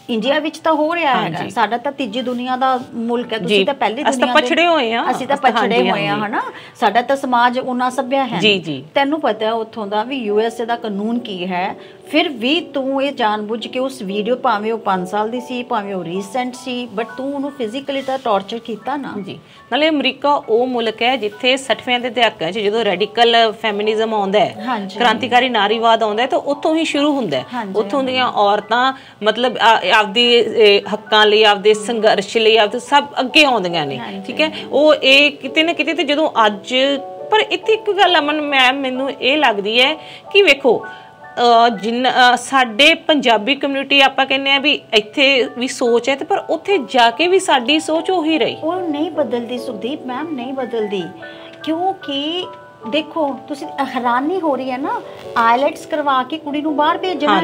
S2: ਇੰਡੀਆ ਵਿੱਚ ਤਾਂ ਹੋ ਰਿਹਾ ਹੈਗਾ, ਸਾਡਾ ਤਾਂ ਤੀਜੀ ਦੁਨੀਆ ਦਾ ਮੁਲਕ ਹੈ, ਤੁਸੀਂ ਤਾਂ ਪਹਿਲੀ ਦੁਨੀਆ ਦੇ, ਪਛੜੇ ਹੋਏ ਆ, ਅਸੀਂ ਤਾਂ ਪਛੜੇ ਹੋਏ ਆ ਹਨਾ। ਸਾਡਾ ਤਾਂ ਸਮਾਜ ਉਹਨਾਂ ਸਭਿਆ ਹੈ। ਤੈਨੂੰ ਪਤਾ ਉੱਥੋਂ ਦਾ ਵੀ USA ਦਾ ਕਾਨੂੰਨ ਕੀ ਹੈ, ਫਿਰ ਵੀ ਤੂੰ ਇਹ ਜਾਣਬੁੱਝ ਕੇ ਉਸ ਵੀਡੀਓ, ਭਾਵੇਂ ਉਹ 5 ਸਾਲ ਦੀ ਸੀ, ਭਾਵੇਂ ਉਹ ਰੀਸੈਂਟ ਸੀ, ਬਟ ਤੂੰ ਉਹਨੂੰ ਫਿਜ਼ੀਕਲੀ ਤਾਂ ਟੌਰਚਰ ਕੀਤਾ ਨਾ।
S1: ਨਾਲੇ ਅਮਰੀਕਾ ਉਹ ਮੁਲਕ ਹੈ ਜਿੱਥੇ 60ਵੇਂ ਦੇ ਦਹਾਕਿਆਂ 'ਚ ਜਦੋਂ ਰੈਡੀਕਲ ਫੈਮਿਨਿਜ਼ਮ ਆਉਂਦਾ ਹੈ, ਕ੍ਰਾਂਤੀਕਾਰੀ ਨਾਰੀਵਾਦ ਆਉਂਦਾ ਹੈ, ਤਾਂ ਉੱਥੋਂ ਹੀ ਸ਼ੁਰੂ ਹੁੰਦਾ ਹੈ। ਉੱਥੋਂ ਦੀਆਂ ਔਰਤਾਂ ਮਤਲਬ ਆਪਦੀ ਹੱਕਾਂ ਲਈ, ਆਪਦੇ ਸੰਘਰਸ਼ ਲਈ, ਆਪਦੇ ਸਭ ਅੱਗੇ ਆਉਂਦੀਆਂ ਨੇ। ਠੀਕ ਹੈ, ਉਹ ਇਹ ਕਿਤੇ ਨਾ ਕਿਤੇ ਤੇ ਜਦੋਂ ਅੱਜ, ਪਰ ਇੱਥੇ ਇੱਕ ਗੱਲ ਅਮਨ ਮੈਨੂੰ ਇਹ ਲੱਗਦੀ ਹੈ ਕਿ ਵੇਖੋ ਸਾਡੇ ਪੰਜਾਬੀ ਕਮਿਊਨਿਟੀ ਆਪਾਂ ਕਹਿੰਦੇ ਆ ਵੀ ਇੱਥੇ ਵੀ ਸੋਚ ਹੈ, ਤੇ ਪਰ ਉੱਥੇ ਜਾ ਕੇ ਵੀ ਸਾਡੀ ਸੋਚ ਉਹੀ ਰਹੀ।
S2: ਉਹ ਨਹੀਂ ਬਦਲਦੀ ਸੁਖਦੀਪ ਮੈਮ, ਨਹੀਂ ਬਦਲਦੀ। ਕਿਉਂਕਿ ਦੇਖੋ ਤੁਸੀਂ ਹੈਰਾਨੀ ਹੋ ਰਹੀ ਹੈ ਨਾ, ਆਈਲੈਟਸ ਕਰਵਾ ਕੇ ਕੁੜੀ ਨੂੰ ਬਾਹਰ ਭੇਜਣਾ,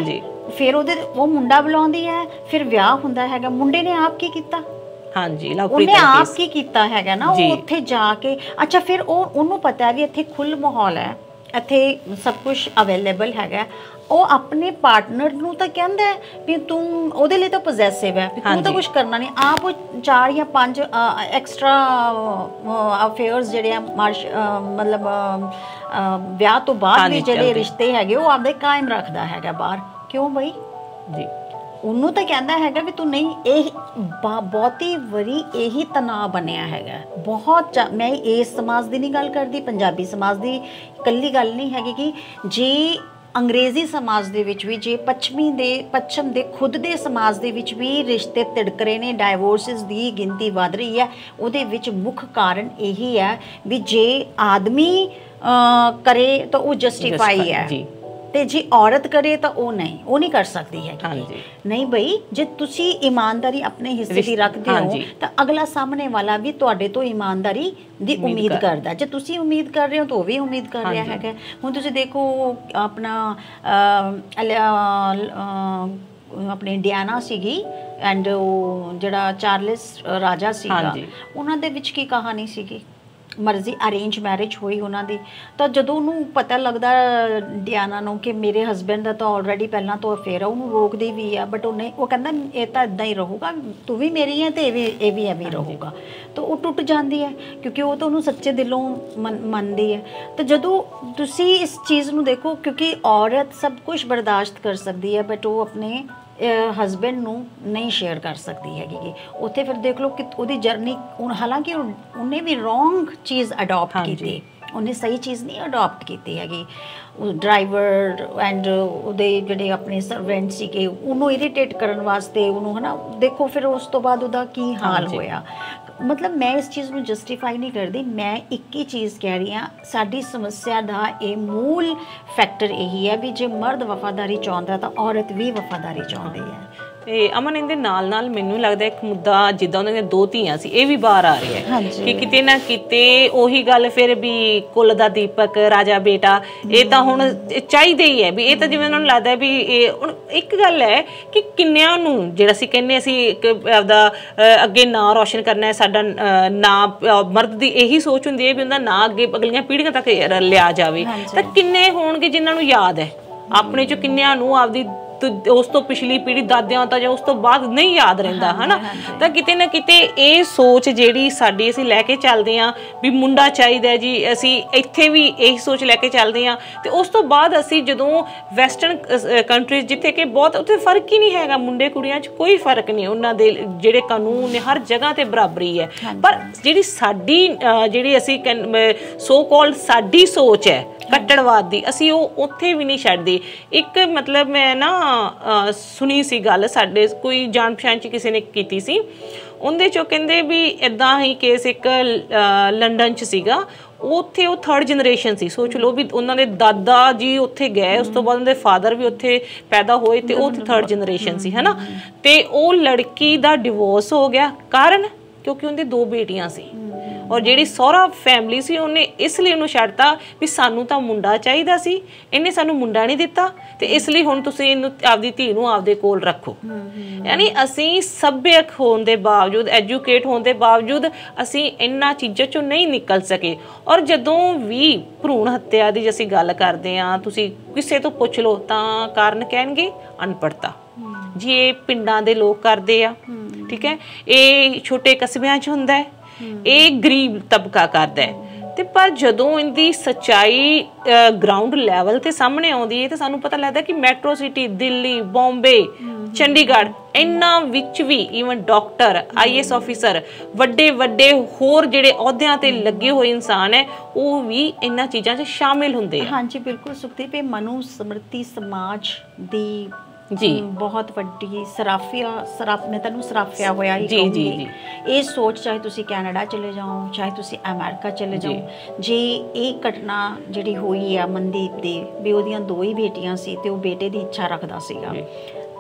S2: ਫਿਰ ਉਹ ਮੁੰਡਾ ਬੁਲਾਉਂਦੀ ਹੈ, ਫਿਰ ਵਿਆਹ ਹੁੰਦਾ ਹੈਗਾ। ਮੁੰਡੇ ਨੇ ਆਪ ਕੀ ਕੀਤਾ? ਉਹਨੇ ਆਪ ਕੀ ਕੀਤਾ ਹੈਗਾ ਨਾ, ਉਹ ਉੱਥੇ ਜਾ ਕੇ ਅੱਛਾ, ਫਿਰ ਉਹਨੂੰ ਪਤਾ ਵੀ ਇੱਥੇ ਖੁੱਲ੍ਹ ਮਾਹੌਲ ਹੈ, ਇੱਥੇ ਸਭ ਕੁਛ ਅਵੇਲੇਬਲ ਹੈਗਾ। ਉਹ ਆਪਣੇ ਪਾਰਟਨਰ ਨੂੰ ਤਾਂ ਕਹਿੰਦਾ ਵੀ ਤੂੰ ਉਹਦੇ ਲਈ ਤਾਂ ਪੋਜੈਸਿਵ ਹੈ, ਵੀ ਤੂੰ ਤਾਂ ਕੁਛ ਕਰਨਾ ਨਹੀਂ। ਆਪ 4 ਜਾਂ 5 ਐਕਸਟਰਾ ਅਫੇਅਰਸ ਜਿਹੜੇ ਆ ਮਤਲਬ ਵਿਆਹ ਤੋਂ ਬਾਅਦ ਵੀ ਜਿਹੜੇ ਰਿਸ਼ਤੇ ਹੈਗੇ ਉਹ ਆਪਦੇ ਕਾਇਮ ਰੱਖਦਾ ਹੈਗਾ ਬਾਹਰ। ਕਿਉਂ ਬਈ? ਉਹਨੂੰ ਤਾਂ ਕਹਿੰਦਾ ਹੈਗਾ ਵੀ ਤੂੰ ਨਹੀਂ। ਇਹ ਬਹੁਤੀ ਵਾਰੀ ਇਹੀ ਤਣਾਅ ਬਣਿਆ ਹੈਗਾ ਬਹੁਤ। ਮੈਂ ਇਸ ਸਮਾਜ ਦੀ ਨਹੀਂ ਗੱਲ ਕਰਦੀ, ਪੰਜਾਬੀ ਸਮਾਜ ਦੀ ਇਕੱਲੀ ਗੱਲ ਨਹੀਂ ਹੈਗੀ ਕਿ ਜੇ ਅੰਗਰੇਜ਼ੀ ਸਮਾਜ ਦੇ ਵਿੱਚ ਵੀ, ਜੇ ਪੱਛਮ ਦੇ ਖੁਦ ਦੇ ਸਮਾਜ ਦੇ ਵਿੱਚ ਵੀ ਰਿਸ਼ਤੇ ਤਿੜਕ ਰਹੇ ਨੇ, ਡਾਈਵੋਰਸਿਸ ਦੀ ਗਿਣਤੀ ਵੱਧ ਰਹੀ ਹੈ। ਉਹਦੇ ਵਿੱਚ ਮੁੱਖ ਕਾਰਨ ਇਹੀ ਹੈ ਵੀ ਜੇ ਆਦਮੀ ਕਰੇ ਤਾਂ ਉਹ ਜਸਟੀਫਾਈ ਹੈ, ਤੇ ਜੇ ਔਰਤ ਕਰੇ ਤਾਂ ਉਹ ਨਹੀਂ ਕਰ ਸਕਦੀ ਹੈਗੀ। ਨਹੀਂ ਬਈ, ਜੇ ਤੁਸੀਂ ਇਮਾਨਦਾਰੀ ਆਪਣੇ ਹਿੱਸੇ ਦੀ ਰੱਖਦੇ ਹੋ ਤਾਂ ਅਗਲਾ ਸਾਹਮਣੇ ਵਾਲਾ ਵੀ ਤੁਹਾਡੇ ਤੋਂ ਇਮਾਨਦਾਰੀ ਦੀ ਉਮੀਦ ਕਰਦਾ। ਜੇ ਤੁਸੀਂ ਉਮੀਦ ਕਰ ਰਹੇ ਹੋ ਤਾਂ ਉਹ ਵੀ ਉਮੀਦ ਕਰ ਰਿਹਾ ਹੈਗਾ। ਹੁਣ ਤੁਸੀਂ ਦੇਖੋ ਆਪਣਾ ਆਪਣੀ ਡਿਆਨਾ ਸੀਗੀ ਐਂਡ ਉਹ ਜਿਹੜਾ ਚਾਰਲਸ ਰਾਜਾ ਸੀਗਾ, ਉਹਨਾਂ ਦੇ ਵਿੱਚ ਕੀ ਕਹਾਣੀ ਸੀਗੀ? ਮਰਜ਼ੀ ਅਰੇਂਜ ਮੈਰਿਜ ਹੋਈ ਉਹਨਾਂ ਦੀ। ਤਾਂ ਜਦੋਂ ਉਹਨੂੰ ਪਤਾ ਲੱਗਦਾ ਡਿਆਨਾ ਨੂੰ ਕਿ ਮੇਰੇ ਹਸਬੈਂਡ ਦਾ ਤਾਂ ਆਲਰੇਡੀ ਪਹਿਲਾਂ ਤੋਂ ਅਫੇਅਰ ਆ, ਉਹਨੂੰ ਰੋਕਦੀ ਵੀ ਆ, ਬਟ ਉਹ ਕਹਿੰਦਾ ਇਹ ਤਾਂ ਇੱਦਾਂ ਹੀ ਰਹੂਗਾ, ਤੂੰ ਵੀ ਮੇਰੀ ਹੈ ਤੇ ਇਹ ਵੀ ਐਵੇਂ ਰਹੂਗਾ। ਤਾਂ ਉਹ ਟੁੱਟ ਜਾਂਦੀ ਹੈ ਕਿਉਂਕਿ ਉਹ ਤਾਂ ਉਹਨੂੰ ਸੱਚੇ ਦਿਲੋਂ ਮੰਨਦੀ ਹੈ। ਤਾਂ ਜਦੋਂ ਤੁਸੀਂ ਇਸ ਚੀਜ਼ ਨੂੰ ਦੇਖੋ, ਕਿਉਂਕਿ ਔਰਤ ਸਭ ਕੁਝ ਬਰਦਾਸ਼ਤ ਕਰ ਸਕਦੀ ਹੈ, ਬਟ ਉਹ ਆਪਣੇ ਹਸਬੈਂਡ ਨੂੰ ਨਹੀਂ ਸ਼ੇਅਰ ਕਰ ਸਕਦੀ ਹੈਗੀ। ਉੱਥੇ ਫਿਰ ਦੇਖ ਲਓ ਕਿ ਉਹਦੀ ਜਰਨੀ, ਹਾਲਾਂਕਿ ਉਹਨੇ ਵੀ ਰੋਂਗ ਚੀਜ਼ ਅਡੋਪਟ ਕੀਤੀ, ਉਹਨੇ ਸਹੀ ਚੀਜ਼ ਨਹੀਂ ਅਡੋਪਟ ਕੀਤੀ ਹੈਗੀ। ਉਹ ਡਰਾਈਵਰ ਐਂਡ ਉਹਦੇ ਜਿਹੜੇ ਆਪਣੇ ਸਰਵੈਂਟ ਸੀਗੇ, ਉਹਨੂੰ ਇਰੀਟੇਟ ਕਰਨ ਵਾਸਤੇ ਉਹਨੂੰ, ਹੈ ਨਾ। ਦੇਖੋ ਫਿਰ ਉਸ ਤੋਂ ਬਾਅਦ ਉਹਦਾ ਕੀ ਹਾਲ ਹੋਇਆ। मतलब मैं इस चीज़ ਨੂੰ ਜਸਟੀਫਾਈ ਨਹੀਂ ਕਰਦੀ, ਮੈਂ ਇੱਕ ਹੀ ਚੀਜ਼ ਕਹਿ ਰਹੀ ਹਾਂ, ਸਾਡੀ ਸਮੱਸਿਆ ਦਾ ਇਹ ਮੂਲ ਫੈਕਟਰ ਇਹੀ ਹੈ ਵੀ ਜੇ ਮਰਦ ਵਫਾਦਾਰੀ ਚਾਹੁੰਦਾ ਤਾਂ ਔਰਤ ਵੀ ਵਫਾਦਾਰੀ ਚਾਹੁੰਦੀ ਹੈ।
S1: ਤੇ ਅਮਨ ਇਹਦੇ ਨਾਲ ਨਾਲ ਮੈਨੂੰ ਲੱਗਦਾ ਇੱਕ ਮੁੱਦਾ ਜਿੱਦਾਂ ਉਹਨਾਂ ਦੀਆਂ 2 ਧੀਆਂ ਸੀ ਇਹ ਵੀ ਬਾਹਰ ਆ ਰਿਹਾ ਕਿ ਕਿਤੇ ਨਾ ਕਿਤੇ ਉਹੀ ਗੱਲ ਫਿਰ ਵੀ ਕੁੱਲ ਦਾ ਦੀਪਕ ਰਾਜਾ ਬੇਟਾ ਇਹ ਤਾਂ ਹੁਣ ਚਾਹੀਦਾ ਹੀ ਹੈ ਵੀ ਇਹ ਤਾਂ ਜਿਵੇਂ ਉਹਨਾਂ ਨੂੰ ਲੱਗਦਾ ਵੀ ਇਹ ਹੁਣ ਇੱਕ ਗੱਲ ਹੈ ਕਿ ਕਿੰਨਿਆਂ ਨੂੰ ਜਿਹੜਾ ਅਸੀਂ ਕਹਿੰਦੇ ਅਸੀਂ ਆਪਦਾ ਅੱਗੇ ਨਾਂ ਰੌਸ਼ਨ ਕਰਨਾ ਹੈ, ਸਾਡਾ ਨਾਂ ਮਰਦ ਦੀ ਇਹੀ ਸੋਚ ਹੁੰਦੀ ਹੈ ਵੀ ਉਹਦਾ ਨਾਂ ਅੱਗੇ ਅਗਲੀਆਂ ਪੀੜ੍ਹੀਆਂ ਤੱਕ ਲਿਆ ਜਾਵੇ, ਤਾਂ ਕਿੰਨੇ ਹੋਣਗੇ ਜਿਨ੍ਹਾਂ ਨੂੰ ਯਾਦ ਹੈ ਆਪਣੇ 'ਚੋਂ ਕਿੰਨਿਆਂ ਨੂੰ ਆਪਦੀ ਉਸ ਤੋਂ ਪਿਛਲੀ ਪੀੜ੍ਹੀ ਦਾਦਿਆਂ ਤਾਂ ਜਾਂ ਉਸ ਤੋਂ ਬਾਅਦ ਨਹੀਂ ਯਾਦ ਰਹਿੰਦਾ ਹੈ ਨਾ। ਤਾਂ ਕਿਤੇ ਨਾ ਕਿਤੇ ਇਹ ਸੋਚ ਜਿਹੜੀ ਸਾਡੀ ਅਸੀਂ ਲੈ ਕੇ ਚੱਲਦੇ ਹਾਂ ਵੀ ਮੁੰਡਾ ਚਾਹੀਦਾ ਜੀ, ਅਸੀਂ ਇੱਥੇ ਵੀ ਇਹੀ ਸੋਚ ਲੈ ਕੇ ਚੱਲਦੇ ਹਾਂ ਤੇ ਉਸ ਤੋਂ ਬਾਅਦ ਅਸੀਂ ਜਦੋਂ ਵੈਸਟਰਨ ਕੰਟਰੀਜ਼ ਜਿੱਥੇ ਕਿ ਬਹੁਤ ਉੱਥੇ ਫਰਕ ਹੀ ਨਹੀਂ ਹੈਗਾ, ਮੁੰਡੇ ਕੁੜੀਆਂ 'ਚ ਕੋਈ ਫਰਕ ਨਹੀਂ, ਉਹਨਾਂ ਦੇ ਜਿਹੜੇ ਕਾਨੂੰਨ ਨੇ ਹਰ ਜਗ੍ਹਾ ਤੇ ਬਰਾਬਰੀ ਹੈ, ਪਰ ਜਿਹੜੀ ਸਾਡੀ ਜਿਹੜੀ ਅਸੀਂ ਸੋ ਕਾਲਡ ਸਾਡੀ ਸੋਚ ਹੈ ਕੱਟੜਵਾਦ ਦੀ, ਅਸੀਂ ਉਹ ਉੱਥੇ ਵੀ ਨਹੀਂ ਛੱਡਦੇ। ਇੱਕ ਮਤਲਬ ਮੈਂ ਨਾ ਸੁਣੀ ਸੀ ਗੱਲ, ਸਾਡੇ ਕੋਈ ਜਾਣ ਪਛਾਣ 'ਚ ਕਿਸੇ ਨੇ ਕੀਤੀ ਸੀ, ਉਹਦੇ 'ਚੋਂ ਕਹਿੰਦੇ ਵੀ ਇੱਦਾਂ ਹੀ ਕੇਸ ਇੱਕ ਲੰਡਨ 'ਚ ਸੀਗਾ, ਉੱਥੇ ਉਹ 3rd ਜਨਰੇਸ਼ਨ ਸੀ, ਸੋਚ ਲਓ ਵੀ ਉਹਨਾਂ ਦੇ ਦਾਦਾ ਜੀ ਉੱਥੇ ਗਏ, ਉਸ ਤੋਂ ਬਾਅਦ ਉਹਨਾਂ ਦੇ ਫਾਦਰ ਵੀ ਉੱਥੇ ਪੈਦਾ ਹੋਏ ਤੇ ਉਹ 3rd ਜਨਰੇਸ਼ਨ ਸੀ ਹੈ ਨਾ, ਤੇ ਉਹ ਲੜਕੀ ਦਾ ਡਿਵੋਰਸ ਹੋ ਗਿਆ, ਕਾਰਨ ਕਿਉਂਕਿ ਉਹਦੇ 2 ਬੇਟੀਆਂ ਸੀ ਔਰ ਜਿਹੜੀ ਸਹੁਰਾ ਫੈਮਿਲੀ ਸੀ ਉਹਨੇ ਇਸ ਲਈ ਉਹਨੂੰ ਛੱਡਤਾ ਵੀ ਸਾਨੂੰ ਤਾਂ ਮੁੰਡਾ ਚਾਹੀਦਾ ਸੀ, ਇਹਨੇ ਸਾਨੂੰ ਮੁੰਡਾ ਨਹੀਂ ਦਿੱਤਾ ਤੇ ਇਸ ਲਈ ਹੁਣ ਤੁਸੀਂ ਇਹਨੂੰ ਆਪਦੀ ਧੀ ਨੂੰ ਆਪਦੇ ਕੋਲ ਰੱਖੋ। ਯਾਨੀ ਅਸੀਂ ਸੱਭਿਅਕ ਹੋਣ ਦੇ ਬਾਵਜੂਦ, ਐਜੂਕੇਟ ਹੋਣ ਦੇ ਬਾਵਜੂਦ ਅਸੀਂ ਇਹਨਾਂ ਚੀਜ਼ਾਂ ਚੋਂ ਨਹੀਂ ਨਿਕਲ ਸਕੇ। ਔਰ ਜਦੋਂ ਵੀ ਭਰੂਣ ਹੱਤਿਆ ਦੀ ਅਸੀਂ ਗੱਲ ਕਰਦੇ ਹਾਂ, ਤੁਸੀਂ ਕਿਸੇ ਤੋਂ ਪੁੱਛ ਲਓ ਤਾਂ ਕਾਰਨ ਕਹਿਣਗੇ ਅਨਪੜ੍ਹਤਾ ਜੀ, ਇਹ ਪਿੰਡਾਂ ਦੇ ਲੋਕ ਕਰਦੇ ਆ, ਠੀਕ ਹੈ, ਇਹ ਛੋਟੇ ਕਸਬਿਆਂ 'ਚ ਹੁੰਦਾ ਹੈ, ਇਹ ਗਰੀਬ ਤਬਕਾ ਕਰਦਾ ਹੈ। ਤੇ ਪਰ ਜਦੋਂ ਇਹਦੀ ਸੱਚਾਈ ਗਰਾਊਂਡ ਲੈਵਲ ਤੇ ਸਾਹਮਣੇ ਆਉਂਦੀ ਹੈ ਤਾਂ ਸਾਨੂੰ ਪਤਾ ਲੱਗਦਾ ਕਿ ਮੈਟਰੋ ਸਿਟੀ ਦਿੱਲੀ, ਬੰਬੇ, ਚੰਡੀਗੜ੍ਹ, ਇਹਨਾਂ ਵਿੱਚ ਵੀ ਈਵਨ ਡਾਕਟਰ, IAS ਆਫਿਸਰ, ਵੱਡੇ ਵੱਡੇ ਹੋਰ ਜਿਹੜੇ ਅਹੁਦਿਆਂ ਤੇ ਲੱਗੇ ਹੋਏ ਇਨਸਾਨ ਹੈ ਉਹ ਵੀ ਇਹਨਾਂ ਚੀਜ਼ਾਂ 'ਚ ਸ਼ਾਮਿਲ ਹੁੰਦੇ ਆ।
S2: ਹਾਂਜੀ ਬਿਲਕੁਲ ਸੁਖਦੀਪ, ਇਹ ਮਨੂ ਸਮ੍ਰਿਤੀ ਸਮਾਜ ਦੀ
S1: ਜੀ
S2: ਬਹੁਤ ਵੱਡੀ ਸਰਾਫਿਆ ਹੋਇਆ ਹੀ ਇਹ ਸੋਚ, ਚਾਹੇ ਤੁਸੀਂ ਕੈਨੇਡਾ ਚਲੇ ਜਾਓ, ਚਾਹੇ ਤੁਸੀਂ ਅਮਰੀਕਾ ਚਲੇ ਜਾਓ, ਜੇ ਇਹ ਘਟਨਾ ਜਿਹੜੀ ਹੋਈ ਆ ਮਨਦੀਪ ਦੀ ਵੀ ਉਹਦੀਆਂ 2 ਹੀ ਬੇਟੀਆਂ ਸੀ ਤੇ ਉਹ ਬੇਟੇ ਦੀ ਇੱਛਾ ਰੱਖਦਾ ਸੀਗਾ,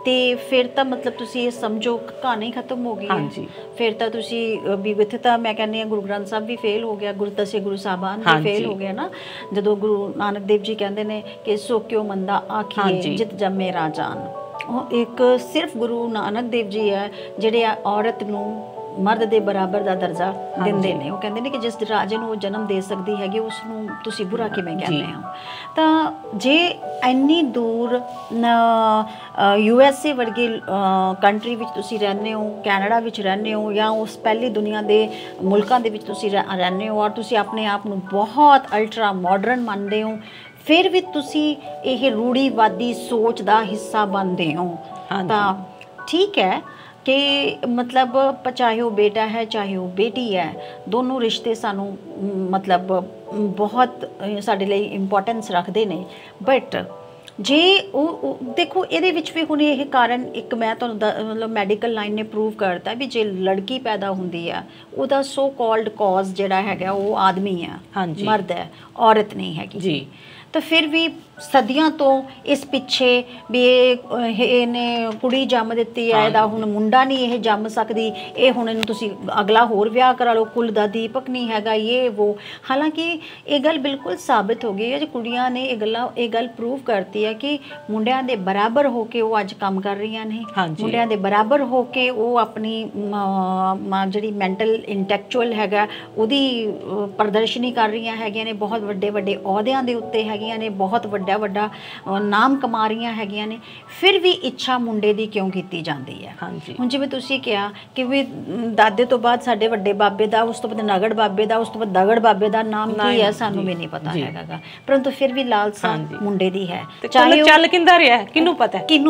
S2: ਤੇ ਫਿਰ ਤਾਂ ਮਤਲਬ ਤੁਸੀਂ ਇਹ ਸਮਝੋ ਕਹਾਣੀ ਖਤਮ ਹੋ ਗਈ। ਫਿਰ ਤਾਂ ਤੁਸੀਂ ਵੀ ਇੱਥੇ ਤਾਂ ਮੈਂ ਕਹਿੰਦੀ ਹਾਂ ਗੁਰੂ ਗ੍ਰੰਥ ਸਾਹਿਬ ਵੀ ਫੇਲ ਹੋ ਗਿਆ, ਗੁਰੂ ਦਸੇ ਗੁਰੂ ਸਾਹਿਬਾਨ ਵੀ ਫੇਲ ਹੋ ਗਿਆ ਨਾ, ਜਦੋਂ ਗੁਰੂ ਨਾਨਕ ਦੇਵ ਜੀ ਕਹਿੰਦੇ ਨੇ ਕਿ ਸੋ ਕਿਉ ਮੰਦਾ ਆਖੀਏ ਜਿਤ ਜੰਮੇ ਰਾਜਾਨ। ਉਹ ਇੱਕ ਸਿਰਫ ਗੁਰੂ ਨਾਨਕ ਦੇਵ ਜੀ ਹੈ ਜਿਹੜੇ ਔਰਤ ਨੂੰ ਮਰਦ ਦੇ ਬਰਾਬਰ ਦਾ ਦਰਜਾ ਦਿੰਦੇ ਨੇ। ਉਹ ਕਹਿੰਦੇ ਨੇ ਕਿ ਜਿਸ ਰਾਜੇ ਨੂੰ ਉਹ ਜਨਮ ਦੇ ਸਕਦੀ ਹੈਗੀ ਉਸ ਨੂੰ ਤੁਸੀਂ ਬੁਰਾ ਕਿਵੇਂ ਕਹਿੰਦੇ ਹੋ। ਤਾਂ ਜੇ ਇੰਨੀ ਦੂਰ USA ਵਰਗੀ ਕੰਟਰੀ ਵਿੱਚ ਤੁਸੀਂ ਰਹਿੰਦੇ ਹੋ, ਕੈਨੇਡਾ ਵਿੱਚ ਰਹਿੰਦੇ ਹੋ, ਜਾਂ ਉਸ ਪਹਿਲੀ ਦੁਨੀਆ ਦੇ ਮੁਲਕਾਂ ਦੇ ਵਿੱਚ ਤੁਸੀਂ ਰਹਿੰਦੇ ਹੋ ਔਰ ਤੁਸੀਂ ਆਪਣੇ ਆਪ ਨੂੰ ਬਹੁਤ ਅਲਟਰਾ ਮਾਡਰਨ ਮੰਨਦੇ ਹੋ, ਫਿਰ ਵੀ ਤੁਸੀਂ ਇਹ ਰੂੜੀਵਾਦੀ ਸੋਚ ਦਾ ਹਿੱਸਾ ਬਣਦੇ ਹੋ, ਤਾਂ ਠੀਕ ਹੈ ਕਿ ਮਤਲਬ ਚਾਹੇ ਉਹ ਬੇਟਾ ਹੈ ਚਾਹੇ ਉਹ ਬੇਟੀ ਹੈ, ਦੋਨੋਂ ਰਿਸ਼ਤੇ ਸਾਨੂੰ ਮਤਲਬ ਬਹੁਤ ਸਾਡੇ ਲਈ ਇੰਪੋਰਟੈਂਸ ਰੱਖਦੇ ਨੇ। ਬਟ ਜੇ ਉਹ ਦੇਖੋ ਇਹਦੇ ਵਿੱਚ ਵੀ ਹੁਣ ਇਹ ਕਾਰਨ ਇੱਕ ਮੈਂ ਤੁਹਾਨੂੰ ਮਤਲਬ ਮੈਡੀਕਲ ਲਾਈਨ ਨੇ ਪ੍ਰੂਵ ਕਰਤਾ ਵੀ ਜੇ ਲੜਕੀ ਪੈਦਾ ਹੁੰਦੀ ਆ ਉਹਦਾ ਸੋ ਕਾਲਡ ਕਾਜ਼ ਜਿਹੜਾ ਹੈਗਾ ਉਹ ਆਦਮੀ ਆ, ਮਰਦ ਹੈ, ਔਰਤ ਨਹੀਂ ਹੈਗੀ ਜੀ। ਤਾਂ ਫਿਰ ਵੀ ਸਦੀਆਂ ਤੋਂ ਇਸ ਪਿੱਛੇ ਵੀ ਇਹਨੇ ਕੁੜੀ ਜੰਮ ਦਿੱਤੀ ਹੈ, ਇਹਦਾ ਹੁਣ ਮੁੰਡਾ ਨਹੀਂ ਇਹ ਜੰਮ ਸਕਦੀ, ਇਹ ਹੁਣ ਇਹਨੂੰ ਤੁਸੀਂ ਅਗਲਾ ਹੋਰ ਵਿਆਹ ਕਰਾ ਲਓ, ਕੁੱਲ ਦਾ ਦੀਪਕ ਨਹੀਂ ਹੈਗਾ, ਇਹ ਉਹ। ਹਾਲਾਂਕਿ ਇਹ ਗੱਲ ਬਿਲਕੁਲ ਸਾਬਿਤ ਹੋ ਗਈ ਹੈ, ਜੇ ਕੁੜੀਆਂ ਨੇ ਇਹ ਗੱਲ ਪ੍ਰੂਵ ਕਰਤੀ ਹੈ ਕਿ ਮੁੰਡਿਆਂ ਦੇ ਬਰਾਬਰ ਹੋ ਕੇ ਉਹ ਅੱਜ ਕੰਮ ਕਰ ਰਹੀਆਂ ਨੇ, ਮੁੰਡਿਆਂ ਦੇ ਬਰਾਬਰ ਹੋ ਕੇ ਉਹ ਆਪਣੀ ਜਿਹੜੀ ਮੈਂਟਲ ਇੰਟੈਕਚੁਅਲ ਹੈਗਾ ਉਹਦੀ ਪ੍ਰਦਰਸ਼ਨੀ ਕਰ ਰਹੀਆਂ ਹੈਗੀਆਂ ਨੇ, ਬਹੁਤ ਵੱਡੇ ਵੱਡੇ ਅਹੁਦਿਆਂ ਦੇ ਉੱਤੇ ਹੈਗੀਆਂ ਨੇ, ਬਹੁਤ ਵੱਡਾ ਨਾਮ ਕਮਾ ਰਹੀਆਂ ਹੈਗੀਆਂ ਨੇ, ਫਿਰ ਵੀ ਇੱਛਾ ਮੁੰਡੇ ਦੀ ਕਿਉਂ ਕੀਤੀ ਜਾਂਦੀ ਹੈ। ਹੁਣ ਜਿਵੇਂ ਤੁਸੀਂ ਕਿਹਾ ਕਿ ਵੀ ਦਾਦੇ ਤੋਂ ਬਾਅਦ ਸਾਡੇ ਵੱਡੇ ਬਾਬੇ ਦਾ, ਉਸ ਤੋਂ ਬਾਅਦ ਨਗੜ ਬਾਬੇ ਦਾ, ਉਸ ਤੋਂ ਬਾਅਦ ਦਗੜ ਬਾਬੇ ਦਾ ਨਾਮ ਕੀ ਹੈ ਸਾਨੂੰ ਵੀ ਨਹੀਂ ਪਤਾ ਹੈਗਾ, ਪਰੰਤੂ ਫਿਰ ਵੀ ਲਾਲਸਾ ਮੁੰਡੇ ਦੀ ਹੈ, ਚਾਹੇ
S1: ਚੱਲ ਕਿੰਦਾ ਰਿਹਾ ਕਿਹਨੂੰ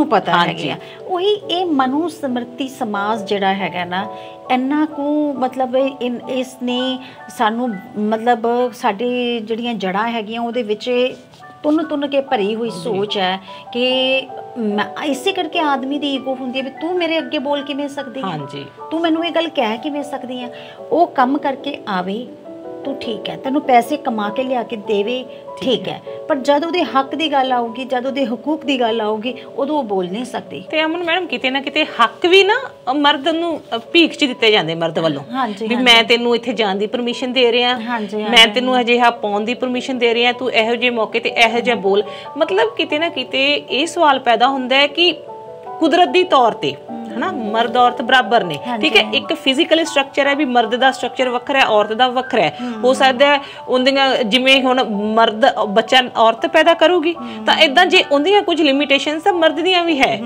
S1: ਪਤਾ
S2: ਹੈਗੀ ਆ। ਉਹੀ ਇਹ ਮਨੂ ਸਮ੍ਰਿਤੀ ਸਮਾਜ ਜਿਹੜਾ ਹੈਗਾ ਨਾ, ਇੰਨਾ ਕੁ ਮਤਲਬ ਇਸ ਨੇ ਸਾਨੂੰ ਮਤਲਬ ਸਾਡੀ ਜਿਹੜੀਆਂ ਜੜ੍ਹਾਂ ਹੈਗੀਆਂ ਉਹਦੇ ਵਿੱਚ ਤੁੰਨ ਕੇ ਭਰੀ ਹੋਈ ਸੋਚ ਹੈ ਕਿ ਇਸੇ ਕਰਕੇ ਆਦਮੀ ਦੀ ਈਗੋ ਹੁੰਦੀ ਹੈ ਵੀ ਤੂੰ ਮੇਰੇ ਅੱਗੇ ਬੋਲ ਕਿਵੇਂ ਸਕਦੀ ਹੈ, ਤੂੰ ਮੈਨੂੰ ਇਹ ਗੱਲ ਕਹਿ ਕਿਵੇਂ ਸਕਦੀ ਹੈ। ਉਹ ਕੰਮ ਕਰਕੇ ਆਵੇ ਤੂੰ ਠੀਕ ਹੈ, ਤੈਨੂੰ ਪੈਸੇ ਕਮਾ ਕੇ ਲਿਆ ਕੇ ਦੇਵੇ ਠੀਕ ਹੈ, ਪਰ ਜਦ ਉਹਦੇ ਹੱਕ ਦੀ ਗੱਲ ਆਊਗੀ, ਜਦ ਉਹਦੇ ਹਕੂਕ ਦੀ ਗੱਲ ਆਊਗੀ, ਉਦੋਂ ਉਹ ਬੋਲ ਨਹੀਂ ਸਕਦੀ।
S1: ਤੇ ਅਮਨ ਮੈਡਮ ਕਿਤੇ ਨਾ ਕਿਤੇ ਹੱਕ ਵੀ ਨਾ ਮਰਦ ਨੂੰ ਭੀਖ ਚ ਦਿੱਤੇ ਜਾਂਦੇ ਮਰਦ ਵੱਲੋਂ ਵੀ ਮੈਂ ਤੈਨੂੰ ਇੱਥੇ ਜਾਣ ਦੀ ਪਰਮਿਸ਼ਨ ਦੇ ਰਿਹਾ, ਮੈਂ ਤੈਨੂੰ ਅਜਿਹਾ ਪਾਉਣ ਦੀ ਪਰਮਿਸ਼ਨ ਦੇ ਰਿਹਾ, ਤੂੰ ਇਹੋ ਜਿਹੇ ਮੌਕੇ ਤੇ ਇਹੋ ਜਿਹਾ ਬੋਲ। ਮਤਲਬ ਕਿਤੇ ਨਾ ਕਿਤੇ ਇਹ ਸਵਾਲ ਪੈਦਾ ਹੁੰਦਾ ਹੈ ਕਿ ਕੁਦਰਤੀ ਤੌਰ ਤੇ ਹਨਾ ਮਰਦ ਔਰਤ ਬਰਾਬਰ ਨੇ, ਠੀਕ ਹੈ। ਇੱਕ ਫਿਜ਼ੀਕਲ ਸਟਰਕਚਰ ਹੈ ਵੀ ਮਰਦ ਦਾ ਸਟਰਕਚਰ ਵੱਖਰਾ ਹੈ, ਔਰਤ ਦਾ ਵੱਖਰਾ ਹੈ। ਹੋ ਸਕਦਾ ਉਹਦੀਆਂ ਜਿਵੇਂ ਹੁਣ ਮਰਦ ਬੱਚਾ ਔਰਤ ਪੈਦਾ ਕਰੂਗੀ ਤਾਂ ਇਦਾਂ ਜੇ ਉਹਦੀਆਂ ਕੁਝ ਲਿਮਿਟੇਸ਼ਨਸ ਤਾਂ ਮਰਦ ਦੀਆਂ ਵੀ ਹੈ।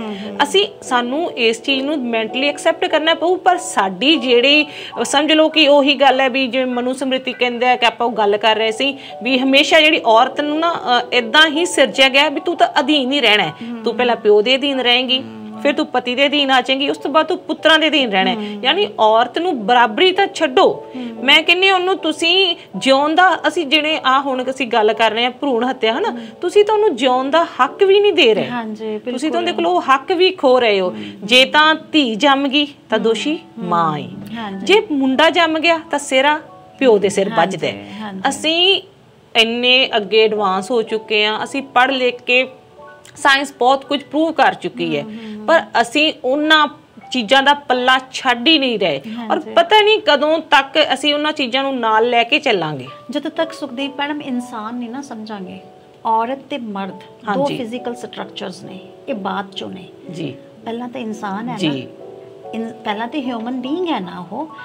S1: ਸਾਨੂੰ ਇਸ ਚੀਜ਼ ਨੂੰ ਮੈਂਟਲੀ ਐਕਸੈਪਟ ਕਰਨਾ ਪਊ, ਪਰ ਸਾਡੀ ਜਿਹੜੀ ਸਮਝ ਲਓ ਕਿ ਉਹੀ ਗੱਲ ਹੈ ਵੀ ਜਿਵੇਂ ਮਨੂ ਸਮ੍ਰਿਤੀ ਕਹਿੰਦੇ ਆ ਕਿ ਆਪਾਂ ਉਹ ਗੱਲ ਕਰ ਰਹੇ ਸੀ ਵੀ ਹਮੇਸ਼ਾ ਜਿਹੜੀ ਔਰਤ ਨੂੰ ਨਾ ਇਦਾਂ ਹੀ ਸਿਰਜਿਆ ਗਿਆ ਵੀ ਤੂੰ ਤਾਂ ਅਧੀਨ ਹੀ ਰਹਿਣਾ, ਤੂੰ ਪਹਿਲਾਂ ਪਿਓ ਦੇ ਅਧੀਨ ਰਹੇਂਗੀ, ਫਿਰ ਤੂੰ ਪਤੀ ਦੇ ਅਧੀਨ ਆ ਜਾਏਗੀ, ਉਸ ਤੋਂ ਬਾਅਦ ਤੂੰ ਪੁੱਤਰਾਂ ਦੇ ਅਧੀਨ ਰਹਿਣਾ। ਯਾਨੀ ਔਰਤ ਨੂੰ ਬਰਾਬਰੀ ਤਾਂ ਛੱਡੋ, ਮੈਂ ਕਹਿੰਦੀ ਉਹਨੂੰ ਤੁਸੀਂ ਜਿਉਣ ਦਾ, ਅਸੀਂ ਜਿਹੜੇ ਹੁਣ ਅਸੀਂ ਗੱਲ ਕਰ ਰਹੇ ਹਾਂ ਭਰੂਣ ਹੱਤਿਆ ਹਨਾ, ਤੁਸੀਂ ਤਾਂ ਉਹਨੂੰ ਜਿਉਣ ਦਾ ਹੱਕ ਵੀ ਨਹੀਂ ਦੇ ਰਹੇ, ਤੁਸੀਂ ਤਾਂ ਉਹਦੇ ਕੋਲ ਉਹ ਹੱਕ ਵੀ ਖੋ ਰਹੇ ਹੋ। ਜੇ ਤਾਂ ਧੀ ਜੰਮ ਗਈ ਤਾਂ ਦੋਸ਼ੀ ਮਾਂ ਹੀ, ਜੇ ਮੁੰਡਾ ਜੰਮ ਗਿਆ ਤਾਂ ਸਿਰਾ ਪਿਓ ਦੇ ਸਿਰ ਵੱਜਦਾ। ਅਸੀਂ ਇੰਨੇ ਅੱਗੇ ਐਡਵਾਂਸ ਹੋ ਚੁੱਕੇ ਹਾਂ, ਅਸੀਂ ਪੜ੍ਹ ਲਿਖ ਕੇ ਸਾਇੰਸ ਬਹੁਤ ਕੁਝ ਪ੍ਰੂਵ ਕਰ ਚੁੱਕੀ ਹੈ, ਪਰ ਅਸੀਂ ਉਹਨਾਂ ਚੀਜ਼ਾਂ ਦਾ ਪੱਲਾ ਛੱਡ ਹੀ ਨਹੀਂ ਰਹੇ ਔਰ ਪਤਾ ਨਹੀਂ ਕਦੋਂ ਤੱਕ ਅਸੀਂ ਉਹਨਾਂ ਚੀਜ਼ਾਂ ਨੂੰ ਨਾਲ ਲੈ ਕੇ ਚੱਲਾਂਗੇ।
S2: ਜਦੋਂ ਤੱਕ ਸੁਖਦੀਪ ਮੈਡਮ ਇਨਸਾਨ ਨਹੀਂ ਨਾ ਸਮਝਾਂਗੇ, ਔਰਤ ਤੇ ਮਰਦ ਦੋ ਫਿਜ਼ੀਕਲ ਸਟਰਕਚਰਸ ਨੇ, ਇਹ ਬਾਅਦ ਚੋਂ ਨੇ ਜੀ। ਪਹਿਲਾਂ ਤਾਂ ਇਨਸਾਨ ਹੈ ਨਾ, ਪਹਿਲਾਂ ਤਾਂ ਹਿਊਮਨ ਬੀਇੰਗ ਹੈ ਨਾ, ਉਹ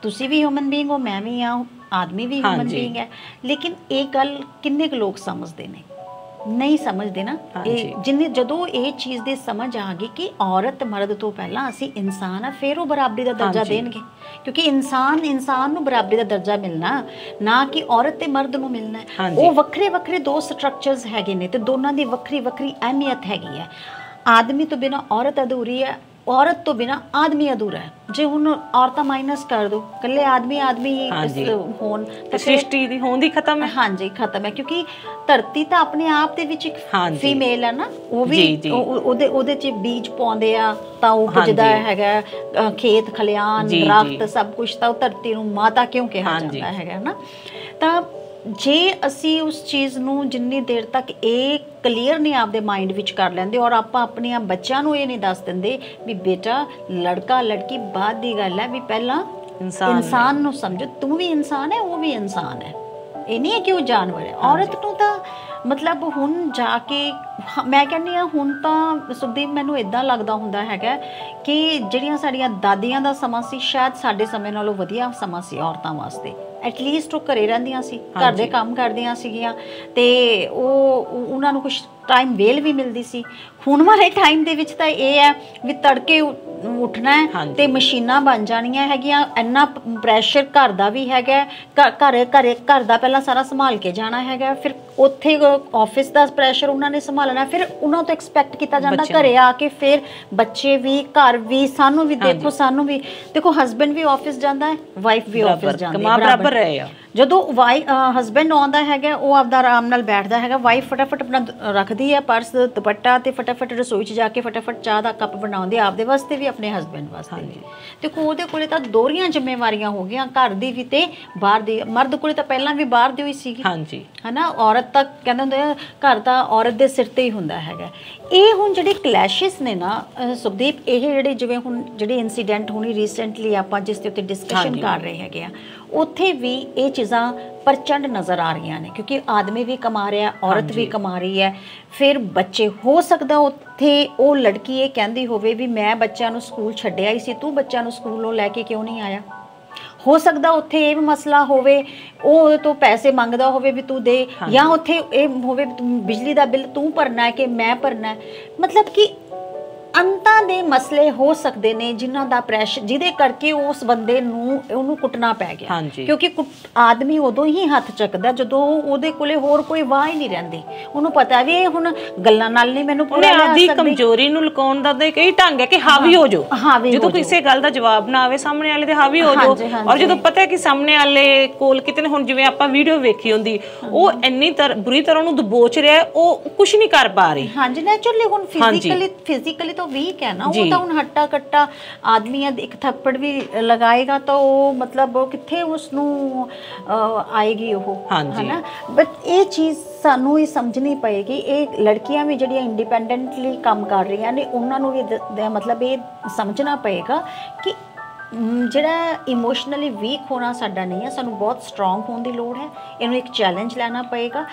S2: ਤੁਸੀਂ ਵੀ ਹਿਊਮਨ ਬੀਇੰਗ ਹੋ, ਮੈਂ ਵੀ ਹਾਂ, ਆਦਮੀ ਵੀ ਹਿਊਮਨ ਬੀਇੰਗ ਹੈ। ਲੇਕਿਨ ਇਹ ਗੱਲ ਕਿੰਨੇ ਕੁ ਲੋਕ ਸਮਝਦੇ ਨੇ, ਨਹੀਂ ਸਮਝਦੇ ਨਾ। ਜਿੰਨੇ ਜਦੋਂ ਇਹ ਚੀਜ਼ ਦੀ ਸਮਝ ਆ ਗਈ ਕਿ ਔਰਤ ਮਰਦ ਤੋਂ ਪਹਿਲਾਂ ਅਸੀਂ ਇਨਸਾਨ ਆ, ਫਿਰ ਉਹ ਬਰਾਬਰੀ ਦਾ ਦਰਜਾ ਦੇਣਗੇ, ਕਿਉਂਕਿ ਇਨਸਾਨ ਨੂੰ ਬਰਾਬਰੀ ਦਾ ਦਰਜਾ ਮਿਲਣਾ, ਨਾ ਕਿ ਔਰਤ ਤੇ ਮਰਦ ਨੂੰ ਮਿਲਣਾ ਹੈ। ਉਹ ਵੱਖਰੇ ਵੱਖਰੇ ਦੋ ਸਟਰਕਚਰਸ ਹੈਗੇ ਨੇ ਤੇ ਦੋਨਾਂ ਦੀ ਵੱਖਰੀ ਵੱਖਰੀ ਅਹਿਮੀਅਤ ਹੈਗੀ ਹੈ। ਆਦਮੀ ਤੋਂ ਬਿਨਾਂ ਔਰਤ ਅਧੂਰੀ ਹੈ, ਔਰਤ ਤੋਂ ਬਿਨਾਂ ਆਦਮੀ ਅਧੂਰਾ ਹੈ। ਜੇ ਹੁਣ ਔਰਤਾਂ ਮਾਈਨਸ ਕਰ ਦੋ, ਇਕੱਲੇ ਆਦਮੀ ਹੋਣ ਤਾਂ
S1: ਸ੍ਰਿਸ਼ਟੀ ਦੀ ਹੋਂਦ ਹੀ ਖਤਮ ਹੈ।
S2: ਹਾਂਜੀ ਖਤਮ ਹੈ, ਕਿਉਂਕਿ ਧਰਤੀ ਤਾਂ ਆਪਣੇ ਆਪ ਦੇ ਵਿੱਚ ਇੱਕ ਫੀਮੇਲ ਹੈ ਨਾ, ਉਹ ਵੀ ਉਹਦੇ 'ਚ ਬੀਜ ਪਾਉਂਦੇ ਆ ਤਾਂ ਉਹ ਉੱਪਜਦਾ ਹੈਗਾ, ਖੇਤ ਖਲਿਆਣ ਦਰਖਤ ਸਭ ਕੁਛ, ਤਾਂ ਉਹ ਧਰਤੀ ਨੂੰ ਮਾਤਾ ਕਿਉਂ ਕਿਹਾ ਜਾਂਦਾ ਹੈਗਾ ਨਾ। ਤਾਂ ਜੇ ਅਸੀਂ ਉਸ ਚੀਜ਼ ਨੂੰ ਜਿੰਨੀ ਦੇਰ ਤੱਕ ਇਹ ਕਲੀਅਰ ਨਹੀਂ ਆਪਦੇ ਮਾਈਂਡ ਵਿੱਚ ਕਰ ਲੈਂਦੇ ਔਰ ਆਪਾਂ ਆਪਣੀਆਂ ਬੱਚਿਆਂ ਨੂੰ ਇਹ ਨਹੀਂ ਦੱਸ ਦਿੰਦੇ ਵੀ ਬੇਟਾ ਲੜਕਾ ਲੜਕੀ ਬਾਅਦ ਦੀ ਗੱਲ ਹੈ, ਵੀ ਪਹਿਲਾਂ ਇਨਸਾਨ ਨੂੰ ਸਮਝੋ, ਤੂੰ ਵੀ ਇਨਸਾਨ ਹੈ, ਉਹ ਵੀ ਇਨਸਾਨ ਹੈ, ਇਹ ਨਹੀਂ ਹੈ ਕਿ ਉਹ ਜਾਨਵਰ ਹੈ। ਔਰਤ ਨੂੰ ਤਾਂ ਮਤਲਬ ਹੁਣ ਜਾ ਕੇ ਮੈਂ ਕਹਿੰਦੀ ਹਾਂ, ਹੁਣ ਤਾਂ ਸੁਖਦੀਪ ਮੈਨੂੰ ਇੱਦਾਂ ਲੱਗਦਾ ਹੁੰਦਾ ਹੈਗਾ ਕਿ ਜਿਹੜੀਆਂ ਸਾਡੀਆਂ ਦਾਦੀਆਂ ਦਾ ਸਮਾਂ ਸੀ, ਸ਼ਾਇਦ ਸਾਡੇ ਸਮੇਂ ਨਾਲੋਂ ਵਧੀਆ ਸਮਾਂ ਸੀ ਔਰਤਾਂ ਵਾਸਤੇ। ਐਟਲੀਸਟ ਉਹ ਘਰੇ ਰਹਿੰਦੀਆਂ ਸੀ, ਘਰ ਦੇ ਕੰਮ ਕਰਦੀਆਂ ਸੀਗੀਆਂ ਤੇ ਉਹਨਾਂ ਨੂੰ ਕੁਛ ਟਾਈਮ ਵੇਲ ਵੀ ਮਿਲਦੀ ਸੀ। ਹੁਣ ਵਾਲੇ ਟਾਈਮ ਦੇ ਵਿੱਚ ਤਾਂ ਇਹ ਹੈ ਵੀ ਤੜਕੇ ਉੱਠਣਾ ਹੈ ਤੇ ਮਸ਼ੀਨਾਂ ਬਣ ਜਾਣੀਆਂ ਹੈਗੀਆਂ, ਇੰਨਾ ਪ੍ਰੈਸ਼ਰ ਘਰ ਦਾ ਵੀ ਹੈਗਾ, ਘਰ ਦਾ ਪਹਿਲਾਂ ਸਾਰਾ ਸੰਭਾਲ ਕੇ ਜਾਣਾ ਹੈਗਾ, ਫਿਰ ਉੱਥੇ ਆਫਿਸ ਦਾ ਪ੍ਰੈਸ਼ਰ ਉਹਨਾਂ ਨੇ ਸੰਭਾਲਣਾ, ਫਿਰ ਉਹਨਾਂ ਤੋਂ ਐਕਸਪੈਕਟ ਕੀਤਾ ਜਾਂਦਾ ਘਰੇ ਆ ਕੇ ਫਿਰ ਬੱਚੇ ਵੀ, ਘਰ ਵੀ, ਸਾਨੂੰ ਵੀ ਦੇਖੋ ਹਸਬੈਂਡ ਵੀ ਆਫਿਸ ਜਾਂਦਾ ਹੈ, ਵਾਈਫ ਵੀ ਆਫਿਸ ਜਾਂਦੀ ਹੈ, ਬਰਾਬਰ ਰਹੇ ਆ। ਜਦੋਂ ਹਸਬੈਂਡ ਆਉਂਦਾ ਹੈਗਾ, ਉਹ ਆਪਦਾ ਆਰਾਮ ਨਾਲ ਬੈਠਦਾ ਹੈਗਾ, ਵਾਈਫ ਫਟਾਫਟ ਆਪਣਾ ਰੱਖਦੀ ਹੈ ਪਰਸ ਦੁਪੱਟਾ ਤੇ ਫਟਾਫਟ ਰਸੋਈ 'ਚ ਜਾ ਕੇ ਫਟਾਫਟ ਚਾਹ ਦਾ ਕੱਪ ਬਣਾਉਂਦੇ ਆਪਦੇ ਵਾਸਤੇ ਵੀ, ਆਪਣੇ ਹਸਬੈਂਡ ਵਾਸਤੇ ਵੀ। ਦੇਖੋ ਉਹਦੇ ਕੋਲੇ ਤਾਂ ਦੋਹਰੀਆਂ ਜ਼ਿੰਮੇਵਾਰੀਆਂ ਹੋ ਗਈਆਂ, ਘਰ ਦੀ ਵੀ ਤੇ ਬਾਹਰ ਦੀ। ਮਰਦ ਕੋਲੇ ਤਾਂ ਪਹਿਲਾਂ ਵੀ ਬਾਹਰ ਦੀ ਹੋਈ ਸੀਗੀ ਹਨਾ, ਔਰਤ ਤਾਂ ਕਹਿੰਦੇ ਹੁੰਦੇ ਘਰ ਤਾਂ ਔਰਤ ਦੇ ਸਿਰ ਤੇ ਹੀ ਹੁੰਦਾ ਹੈਗਾ। ਇਹ ਹੁਣ ਜਿਹੜੇ ਕਲੈਸ਼ਿਸ ਨੇ ਨਾ ਸੁਖਦੀਪ, ਇਹ ਜਿਹੜੇ ਜਿਵੇਂ ਹੁਣ ਜਿਹੜੇ ਇਨਸੀਡੈਂਟ ਹੁਣੀ ਰੀਸੈਂਟਲੀ ਆਪਾਂ ਜਿਸ ਦੇ ਉੱਤੇ ਡਿਸਕਸ਼ਨ ਕਰ ਰਹੇ ਹੈਗੇ ਆ, ਉੱਥੇ ਵੀ ਇਹ ਚੀਜ਼ਾਂ ਪ੍ਰਚੰਡ ਨਜ਼ਰ ਆ ਰਹੀਆਂ ਨੇ, ਕਿਉਂਕਿ ਆਦਮੀ ਵੀ ਕਮਾ ਰਿਹਾ, ਔਰਤ ਵੀ ਕਮਾ ਰਹੀ ਹੈ, ਫਿਰ ਬੱਚੇ ਹੋ ਸਕਦਾ ਉੱਥੇ ਉਹ ਲੜਕੀ ਇਹ ਕਹਿੰਦੀ ਹੋਵੇ ਵੀ ਮੈਂ ਬੱਚਿਆਂ ਨੂੰ ਸਕੂਲ ਛੱਡਿਆ ਹੀ ਸੀ, ਤੂੰ ਬੱਚਿਆਂ ਨੂੰ ਸਕੂਲੋਂ ਲੈ ਕੇ ਕਿਉਂ ਨਹੀਂ ਆਇਆ। ਹੋ ਸਕਦਾ ਉੱਥੇ ਇਹ ਮਸਲਾ ਹੋਵੇ, ਉਹ ਤੋਂ ਪੈਸੇ ਮੰਗਦਾ ਹੋਵੇ ਵੀ ਤੂੰ ਦੇ, ਜਾਂ ਉੱਥੇ ਇਹ ਹੋਵੇ ਬਿਜਲੀ ਦਾ ਬਿੱਲ ਤੂੰ ਭਰਨਾ ਹੈ ਕਿ ਮੈਂ ਭਰਨਾ ਹੈ। ਮਤਲਬ ਕਿ ਅੰਤਾਂ इदां दे मसले हो सकते ने जिन्हां दा प्रैशर जिहदे करके उस बंदे नूं उहनूं कुटना पै गया।
S1: हाँ जी।
S2: क्योंकि आदमी उदों ही हथ चकदा जदों उहदे कोले होर कोई वाह ही नहीं रहिंदी, उहनूं पता भी हुण गल्लां नाल नहीं मैनूं पूरा लिया
S1: आदी
S2: सकदी।
S1: कमजोरी नूं लुकाउण दा ते कई ढंग है कि हावी हो जाओ, जदों किसी गल दा जवाब ना आवे सामने वाले ते हावी हो जाओ। और जदों पता है कि सामने वाले कोल किते हुण जिवें आपां वीडियो वेखी हुंदी ਉਹ ਇੰਨੀ बुरी तरह ਉਹਨੂੰ ਦਬੋਚ ਰਿਹਾ, ਉਹ ਕੁਝ ਨਹੀਂ ਕਰ ਪਾ ਰਹੀ।
S2: ਹਾਂਜੀ ਨੈਚੁਰਲੀ ਹੁਣ ਫਿਜ਼ੀਕਲੀ ਤਾਂ ਵੀਕ ਹੈ ਨਾ, ਉਹ ਤਾਂ ਹੁਣ ਹੱਟਾ ਕੱਟਾ ਆਦਮੀ ਹੈ, ਇੱਕ ਥੱਪੜ ਵੀ ਲਗਾਏਗਾ ਤਾਂ ਉਹ ਮਤਲਬ ਕਿੱਥੇ ਉਸ ਨੂੰ ਆਏਗੀ ਉਹ, ਹਨਾ। ਬਟ ਇਹ ਚੀਜ਼ ਸਾਨੂੰ ਇਹ ਸਮਝਣੀ ਪਏਗੀ, ਇਹ ਲੜਕੀਆਂ ਵੀ ਜਿਹੜੀਆਂ ਇੰਡੀਪੈਂਡੈਂਟਲੀ ਕੰਮ ਕਰ ਰਹੀਆਂ ਨੇ ਉਹਨਾਂ ਨੂੰ ਵੀ ਮਤਲਬ ਇਹ ਸਮਝਣਾ ਪਏਗਾ ਕਿ ਜਿਹੜਾ ਇਮੋਸ਼ਨਲੀ ਵੀਕ ਹੋਣਾ ਸਾਡਾ ਨਹੀਂ ਹੈ, ਸਾਨੂੰ ਬਹੁਤ ਸਟਰੋਂਗ ਹੋਣ ਦੀ ਲੋੜ ਹੈ। ਇਹਨੂੰ ਇੱਕ ਚੈਲੰਜ ਲੈਣਾ ਪਏਗਾ।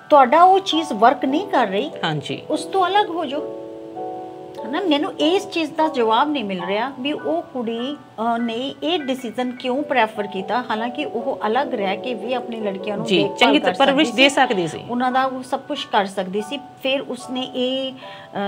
S2: ਤੁਹਾਡਾ ਉਹ ਚੀਜ਼ ਵਰਕ ਨਹੀਂ ਕਰ ਰਹੀ, ਹਾਂਜੀ, ਉਸ ਤੋਂ ਅਲੱਗ ਹੋ ਜਾਓ, ਹਨਾ। ਮੈਨੂੰ ਇਸ ਚੀਜ਼ ਦਾ ਜਵਾਬ ਨਹੀਂ ਮਿਲ ਰਿਹਾ ਵੀ ਉਹ ਕੁੜੀ ਨੇ ਇਹ ਡਿਸੀਜਨ ਕਿਉਂ ਪ੍ਰੈਫਰ ਕੀਤਾ, ਹਾਲਾਂਕਿ ਉਹ ਅਲੱਗ ਰਹਿ ਕੇ ਵੀ ਆਪਣੀ ਲੜਕੀਆਂ ਨੂੰ
S1: ਚੰਗੀ ਪਰਵਰਿਸ਼ ਦੇ ਸਕਦੀ ਸੀ,
S2: ਉਹਨਾਂ ਦਾ ਉਹ ਸਭ ਕੁਝ ਕਰ ਸਕਦੀ ਸੀ। ਫਿਰ ਉਸਨੇ ਇਹ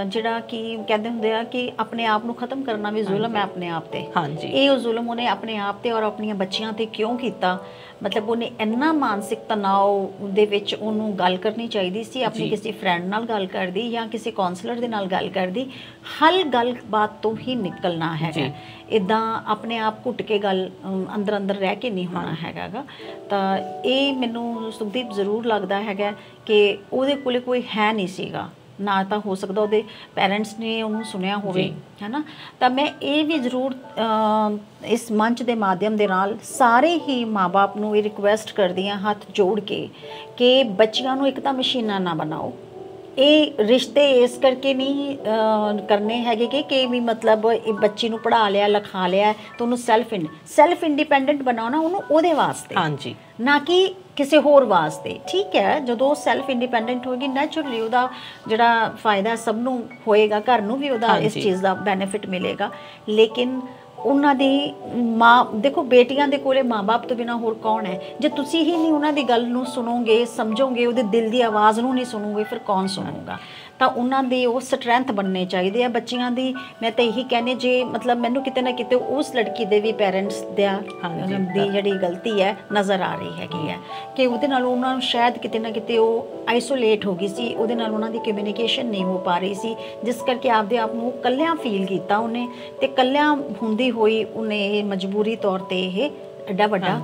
S2: ਜਿਹੜਾ ਕਿ ਕਹਿੰਦੇ ਹੁੰਦੇ ਆ ਕਿ ਆਪਣੇ ਆਪ ਨੂੰ ਖਤਮ ਕਰਨਾ ਵੀ ਜ਼ੁਲਮ ਹੈ ਆਪਣੇ ਆਪ ਤੇ, ਹਾਂਜੀ, ਇਹ ਜ਼ੁਲਮ ਉਹਨੇ ਆਪਣੇ ਆਪ ਤੇ ਔਰ ਆਪਣੀਆਂ ਬੱਚੀਆਂ ਤੇ ਕਿਉਂ ਕੀਤਾ। ਮਤਲਬ ਉਹਨੇ ਇੰਨਾ ਮਾਨਸਿਕ ਤਣਾਅ ਦੇ ਵਿੱਚ ਉਹਨੂੰ ਗੱਲ ਕਰਨੀ ਚਾਹੀਦੀ ਸੀ, ਆਪਣੀ ਕਿਸੇ ਫਰੈਂਡ ਨਾਲ ਗੱਲ ਕਰਦੀ ਜਾਂ ਕਿਸੇ ਕਾਉਂਸਲਰ ਦੇ ਨਾਲ ਗੱਲ ਕਰਦੀ। ਹੱਲ ਗੱਲਬਾਤ ਤੋਂ ਹੀ ਨਿਕਲਣਾ ਹੈਗਾ, ਇੱਦਾਂ ਆਪਣੇ ਆਪ ਘੁੱਟ ਕੇ ਗੱਲ ਅੰਦਰ ਅੰਦਰ ਰਹਿ ਕੇ ਨਹੀਂ ਹੋਣਾ ਹੈਗਾ ਗਾ। ਤਾਂ ਇਹ ਮੈਨੂੰ ਸੁਖਦੀਪ ਜ਼ਰੂਰ ਲੱਗਦਾ ਹੈਗਾ ਕਿ ਉਹਦੇ ਕੋਲੇ ਕੋਈ ਹੈ ਨਹੀਂ ਸੀਗਾ, ਨਾ ਤਾਂ ਹੋ ਸਕਦਾ ਉਹਦੇ ਪੈਰੈਂਟਸ ਨੇ ਉਹਨੂੰ ਸੁਣਿਆ ਹੋਵੇ, ਹੈ ਨਾ। ਤਾਂ ਮੈਂ ਇਹ ਵੀ ਜ਼ਰੂਰ ਇਸ ਮੰਚ ਦੇ ਮਾਧਿਅਮ ਦੇ ਨਾਲ ਸਾਰੇ ਹੀ ਮਾਂ-ਬਾਪ ਨੂੰ ਇਹ ਰਿਕੁਐਸਟ ਕਰਦੀ ਹਾਂ ਹੱਥ ਜੋੜ ਕੇ ਕਿ ਬੱਚਿਆਂ ਨੂੰ ਇੱਕ ਤਾਂ ਮਸ਼ੀਨਾਂ ਨਾ ਬਣਾਓ। ਇਹ ਰਿਸ਼ਤੇ ਇਸ ਕਰਕੇ ਨਹੀਂ ਕਰਨੇ ਹੈਗੇ ਕਿ ਵੀ ਮਤਲਬ ਇਹ ਬੱਚੀ ਨੂੰ ਪੜ੍ਹਾ ਲਿਆ ਲਿਖਾ ਲਿਆ ਤਾਂ ਉਹਨੂੰ ਸੈਲਫ ਇੰਡੀਪੈਂਡੈਂਟ ਬਣਾਉਣਾ ਉਹਨੂੰ ਉਹਦੇ ਵਾਸਤੇ, ਹਾਂਜੀ, ਨਾ ਕਿ ਕਿਸੇ ਹੋਰ ਵਾਸਤੇ। ਠੀਕ ਹੈ, ਜਦੋਂ ਸੈਲਫ ਇੰਡੀਪੈਂਡੈਂਟ ਹੋਏਗੀ ਨੈਚੁਰਲੀ ਉਹਦਾ ਜਿਹੜਾ ਫਾਇਦਾ ਸਭ ਨੂੰ ਹੋਏਗਾ, ਘਰ ਨੂੰ ਵੀ ਉਹਦਾ ਇਸ ਚੀਜ਼ ਦਾ ਬੈਨੀਫਿਟ ਮਿਲੇਗਾ। ਲੇਕਿਨ ਉਹਨਾਂ ਦੀ ਮਾਂ ਦੇਖੋ, ਬੇਟੀਆਂ ਦੇ ਕੋਲੇ ਮਾਂ-ਬਾਪ ਤੋਂ ਬਿਨਾਂ ਹੋਰ ਕੌਣ ਹੈ। ਜੇ ਤੁਸੀਂ ਹੀ ਨਹੀਂ ਉਹਨਾਂ ਦੀ ਗੱਲ ਨੂੰ ਸੁਣੋਗੇ, ਸਮਝੋਗੇ, ਉਹਦੇ ਦਿਲ ਦੀ ਆਵਾਜ਼ ਨੂੰ ਨਹੀਂ ਸੁਣੋਗੇ, ਫਿਰ ਕੌਣ ਸੁਣੂਗਾ। ਤਾਂ ਉਹਨਾਂ ਦੇ ਉਹ ਸਟਰੈਂਥ ਬਣਨੇ ਚਾਹੀਦੇ ਆ ਬੱਚੀਆਂ ਦੀ। ਮੈਂ ਤਾਂ ਇਹੀ ਕਹਿੰਦੀ, ਜੇ ਮਤਲਬ ਮੈਨੂੰ ਕਿਤੇ ਨਾ ਕਿਤੇ ਉਸ ਲੜਕੀ ਦੇ ਵੀ ਪੈਰੈਂਟਸ ਦੀ ਜਿਹੜੀ ਗਲਤੀ ਹੈ ਨਜ਼ਰ ਆ ਰਹੀ ਹੈਗੀ ਹੈ ਕਿ ਉਹਦੇ ਨਾਲ ਉਹਨਾਂ ਨੂੰ ਸ਼ਾਇਦ ਕਿਤੇ ਨਾ ਕਿਤੇ ਉਹ ਆਈਸੋਲੇਟ ਹੋ ਗਈ ਸੀ, ਉਹਦੇ ਨਾਲ ਉਹਨਾਂ ਦੀ ਕਮਿਊਨੀਕੇਸ਼ਨ ਨਹੀਂ ਹੋ ਪਾ ਰਹੀ ਸੀ, ਜਿਸ ਕਰਕੇ ਆਪਦੇ ਆਪ ਨੂੰ ਇਕੱਲਿਆਂ ਫੀਲ ਕੀਤਾ ਉਹਨੇ, ਅਤੇ ਇਕੱਲਿਆਂ ਹੁੰਦੀ ਹੋਈ ਉਹਨੇ ਇਹ ਮਜਬੂਰੀ ਤੌਰ 'ਤੇ ਇਹ ਐਡਾ ਵੱਡਾ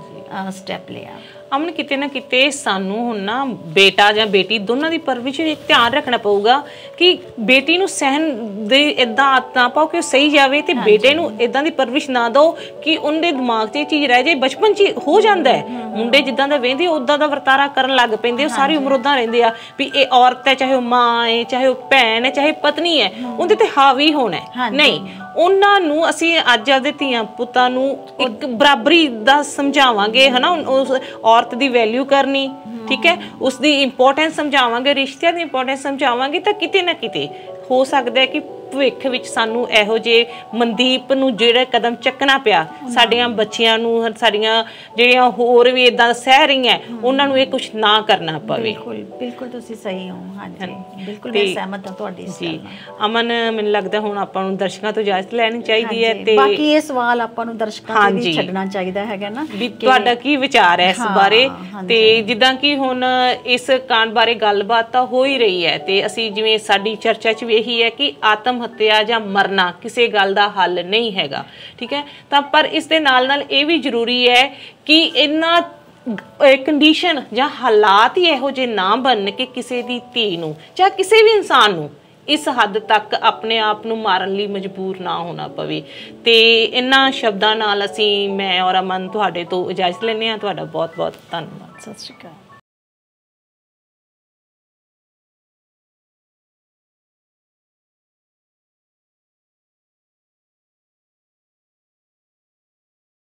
S2: ਸਟੈਪ ਲਿਆ।
S1: ਅਮਨ, ਕਿਤੇ ਨਾ ਕਿਤੇ ਸਾਨੂੰ ਹੁਣ ਨਾ ਬੇਟਾ ਜਾਂ ਬੇਟੀ ਦੋਨਾਂ ਦੀ ਪਰਵਰਿਸ਼ ਵਿੱਚ ਧਿਆਨ ਰੱਖਣਾ ਪਊਗਾ ਕਿ ਬੇਟੀ ਨੂੰ ਸਹਿਣ ਦੇ ਇੱਦਾਂ ਆਦਤ ਨਾ ਪਾਓ ਕਿ ਉਹ ਸਹੀ ਜਾਵੇ, ਤੇ ਬੇਟੇ ਨੂੰ ਇੱਦਾਂ ਦੀ ਪਰਵਰਿਸ਼ ਨਾ ਦਿਓ ਕਿ ਉਹਦੇ ਦਿਮਾਗ 'ਚ ਇਹ ਚੀਜ਼ ਰਹਿ ਜਾਏ। ਬਚਪਨ 'ਚ ਹੋ ਜਾਂਦਾ ਹੈ, ਮੁੰਡੇ ਜਿੱਦਾਂ ਦਾ ਵੇਂਦੇ ਉੱਦਾਂ ਦਾ ਵਰਤਾਰਾ ਕਰਨ ਲੱਗ ਪੈਂਦੇ, ਉਹ ਸਾਰੀ ਉਮਰ ਉੱਦਾਂ ਰਹਿੰਦੇ ਆ ਵੀ ਇਹ ਔਰਤ ਹੈ, ਚਾਹੇ ਉਹ ਮਾਂ ਹੈ, ਚਾਹੇ ਉਹ ਭੈਣ ਹੈ, ਚਾਹੇ ਪਤਨੀ ਹੈ, ਉਹਦੇ ਤੇ ਹਾਵੀ ਹੋਣਾ ਨਹੀਂ। ਉਹਨਾਂ ਨੂੰ ਅਸੀਂ ਅੱਜ ਆਪਦੇ ਧੀਆਂ ਪੁੱਤਾਂ ਨੂੰ ਇੱਕ ਬਰਾਬਰੀ ਦਾ ਸਮਝਾਵਾਂਗੇ, ਹੈ ਨਾ, ਉਸ ਔਰਤ ਦੀ ਵੈਲਿਊ ਕਰਨੀ, ਠੀਕ ਹੈ, ਉਸ ਦੀ ਇੰਪੋਰਟੈਂਸ ਸਮਝਾਵਾਂਗੇ, ਰਿਸ਼ਤਿਆਂ ਦੀ ਇੰਪੋਰਟੈਂਸ ਸਮਝਾਵਾਂਗੇ, ਤਾਂ ਕਿਤੇ ਨਾ ਕਿਤੇ ਹੋ ਸਕਦਾ ਹੈ ਕਿ ਭਵਿੱਖ ਵਿੱਚ ਸਾਨੂੰ ਇਹੋ ਜਿਹੇ ਮਨਦੀਪ ਨੂੰ ਜਿਹੜਾ ਕਦਮ ਚੱਕਣਾ ਪਿਆ, ਸਾਡੀਆਂ ਬੱਚੀਆਂ ਨੂੰ, ਸਾਡੀਆਂ ਜਿਹੜੀਆਂ ਹੋਰ ਵੀ ਇੱਦਾਂ ਸਹਿ ਰਹੀਆਂ, ਉਹਨਾਂ ਨੂੰ ਇਹ ਕੁਛ ਨਾ ਕਰਨਾ ਪਵੇ।
S2: ਬਿਲਕੁਲ ਤੁਸੀਂ ਸਹੀ ਹੋ, ਹਾਂਜੀ, ਬਿਲਕੁਲ ਮੈਂ ਸਹਿਮਤ ਹਾਂ ਤੁਹਾਡੀ ਇਸ ਗੱਲ ਨਾਲ।
S1: ਅਮਨ, ਮੈਨੂੰ ਲੱਗਦਾ ਹੁਣ ਆਪਾਂ ਨੂੰ ਦਰਸ਼ਕਾਂ ਤੋਂ ਇਜਾਜ਼ਤ ਲੈਣੀ ਚਾਹੀਦੀ ਹੈ, ਤੇ
S2: ਬਾਕੀ ਇਹ ਸਵਾਲ ਆਪਾਂ ਨੂੰ ਦਰਸ਼ਕਾਂ ਤੇ ਵੀ ਛੱਡਣਾ ਚਾਹੀਦਾ ਹੈਗਾ ਨਾ
S1: ਵੀ ਤੁਹਾਡਾ ਕੀ ਵਿਚਾਰ ਹੈ ਇਸ ਬਾਰੇ। ਤੇ ਜਿੱਦਾਂ ਕਿ ਹੁਣ ਇਸ ਕਾਂਡ ਬਾਰੇ ਗੱਲਬਾਤ ਤਾਂ ਹੋ ਹੀ ਰਹੀ ਹੈ, ਤੇ ਅਸੀਂ ਜਿਵੇਂ ਸਾਡੀ ਚਰਚਾ 'ਚ ਵੀ ਇਹੀ ਹੈ ਕਿ ਆਤਮ ਹੱਤਿਆ ਜਾਂ ਮਰਨਾ ਕਿਸੇ ਗੱਲ ਦਾ ਹੱਲ ਨਹੀਂ ਹੈਗਾ, ਠੀਕ ਹੈ। ਤਾਂ ਪਰ ਇਸ ਦੇ ਨਾਲ ਨਾਲ ਇਹ ਵੀ ਜ਼ਰੂਰੀ ਹੈ ਕਿ ਇਹਨਾਂ ਕੰਡੀਸ਼ਨ ਜਾਂ ਹਾਲਾਤ ਹੀ ਇਹੋ ਜਿਹੇ ਨਾ ਬਣਨ ਕਿ ਕਿਸੇ ਦੀ ਧੀ ਨੂੰ ਜਾਂ ਕਿਸੇ ਵੀ ਇਨਸਾਨ ਨੂੰ ਇਸ ਹੱਦ ਤੱਕ ਆਪਣੇ ਆਪ ਨੂੰ ਮਾਰਨ ਲਈ ਮਜਬੂਰ ਨਾ ਹੋਣਾ ਪਵੇ। ਤੇ ਇਹਨਾਂ ਸ਼ਬਦਾਂ ਨਾਲ ਅਸੀਂ, ਮੈਂ ਔਰ ਅਮਨ, ਤੁਹਾਡੇ ਤੋਂ ਇਜਾਜ਼ਤ ਲੈਂਦੇ ਹਾਂ। ਤੁਹਾਡਾ ਬਹੁਤ ਬਹੁਤ ਧੰਨਵਾਦ।
S2: ਸਤਿ ਸ਼੍ਰੀ ਅਕਾਲ।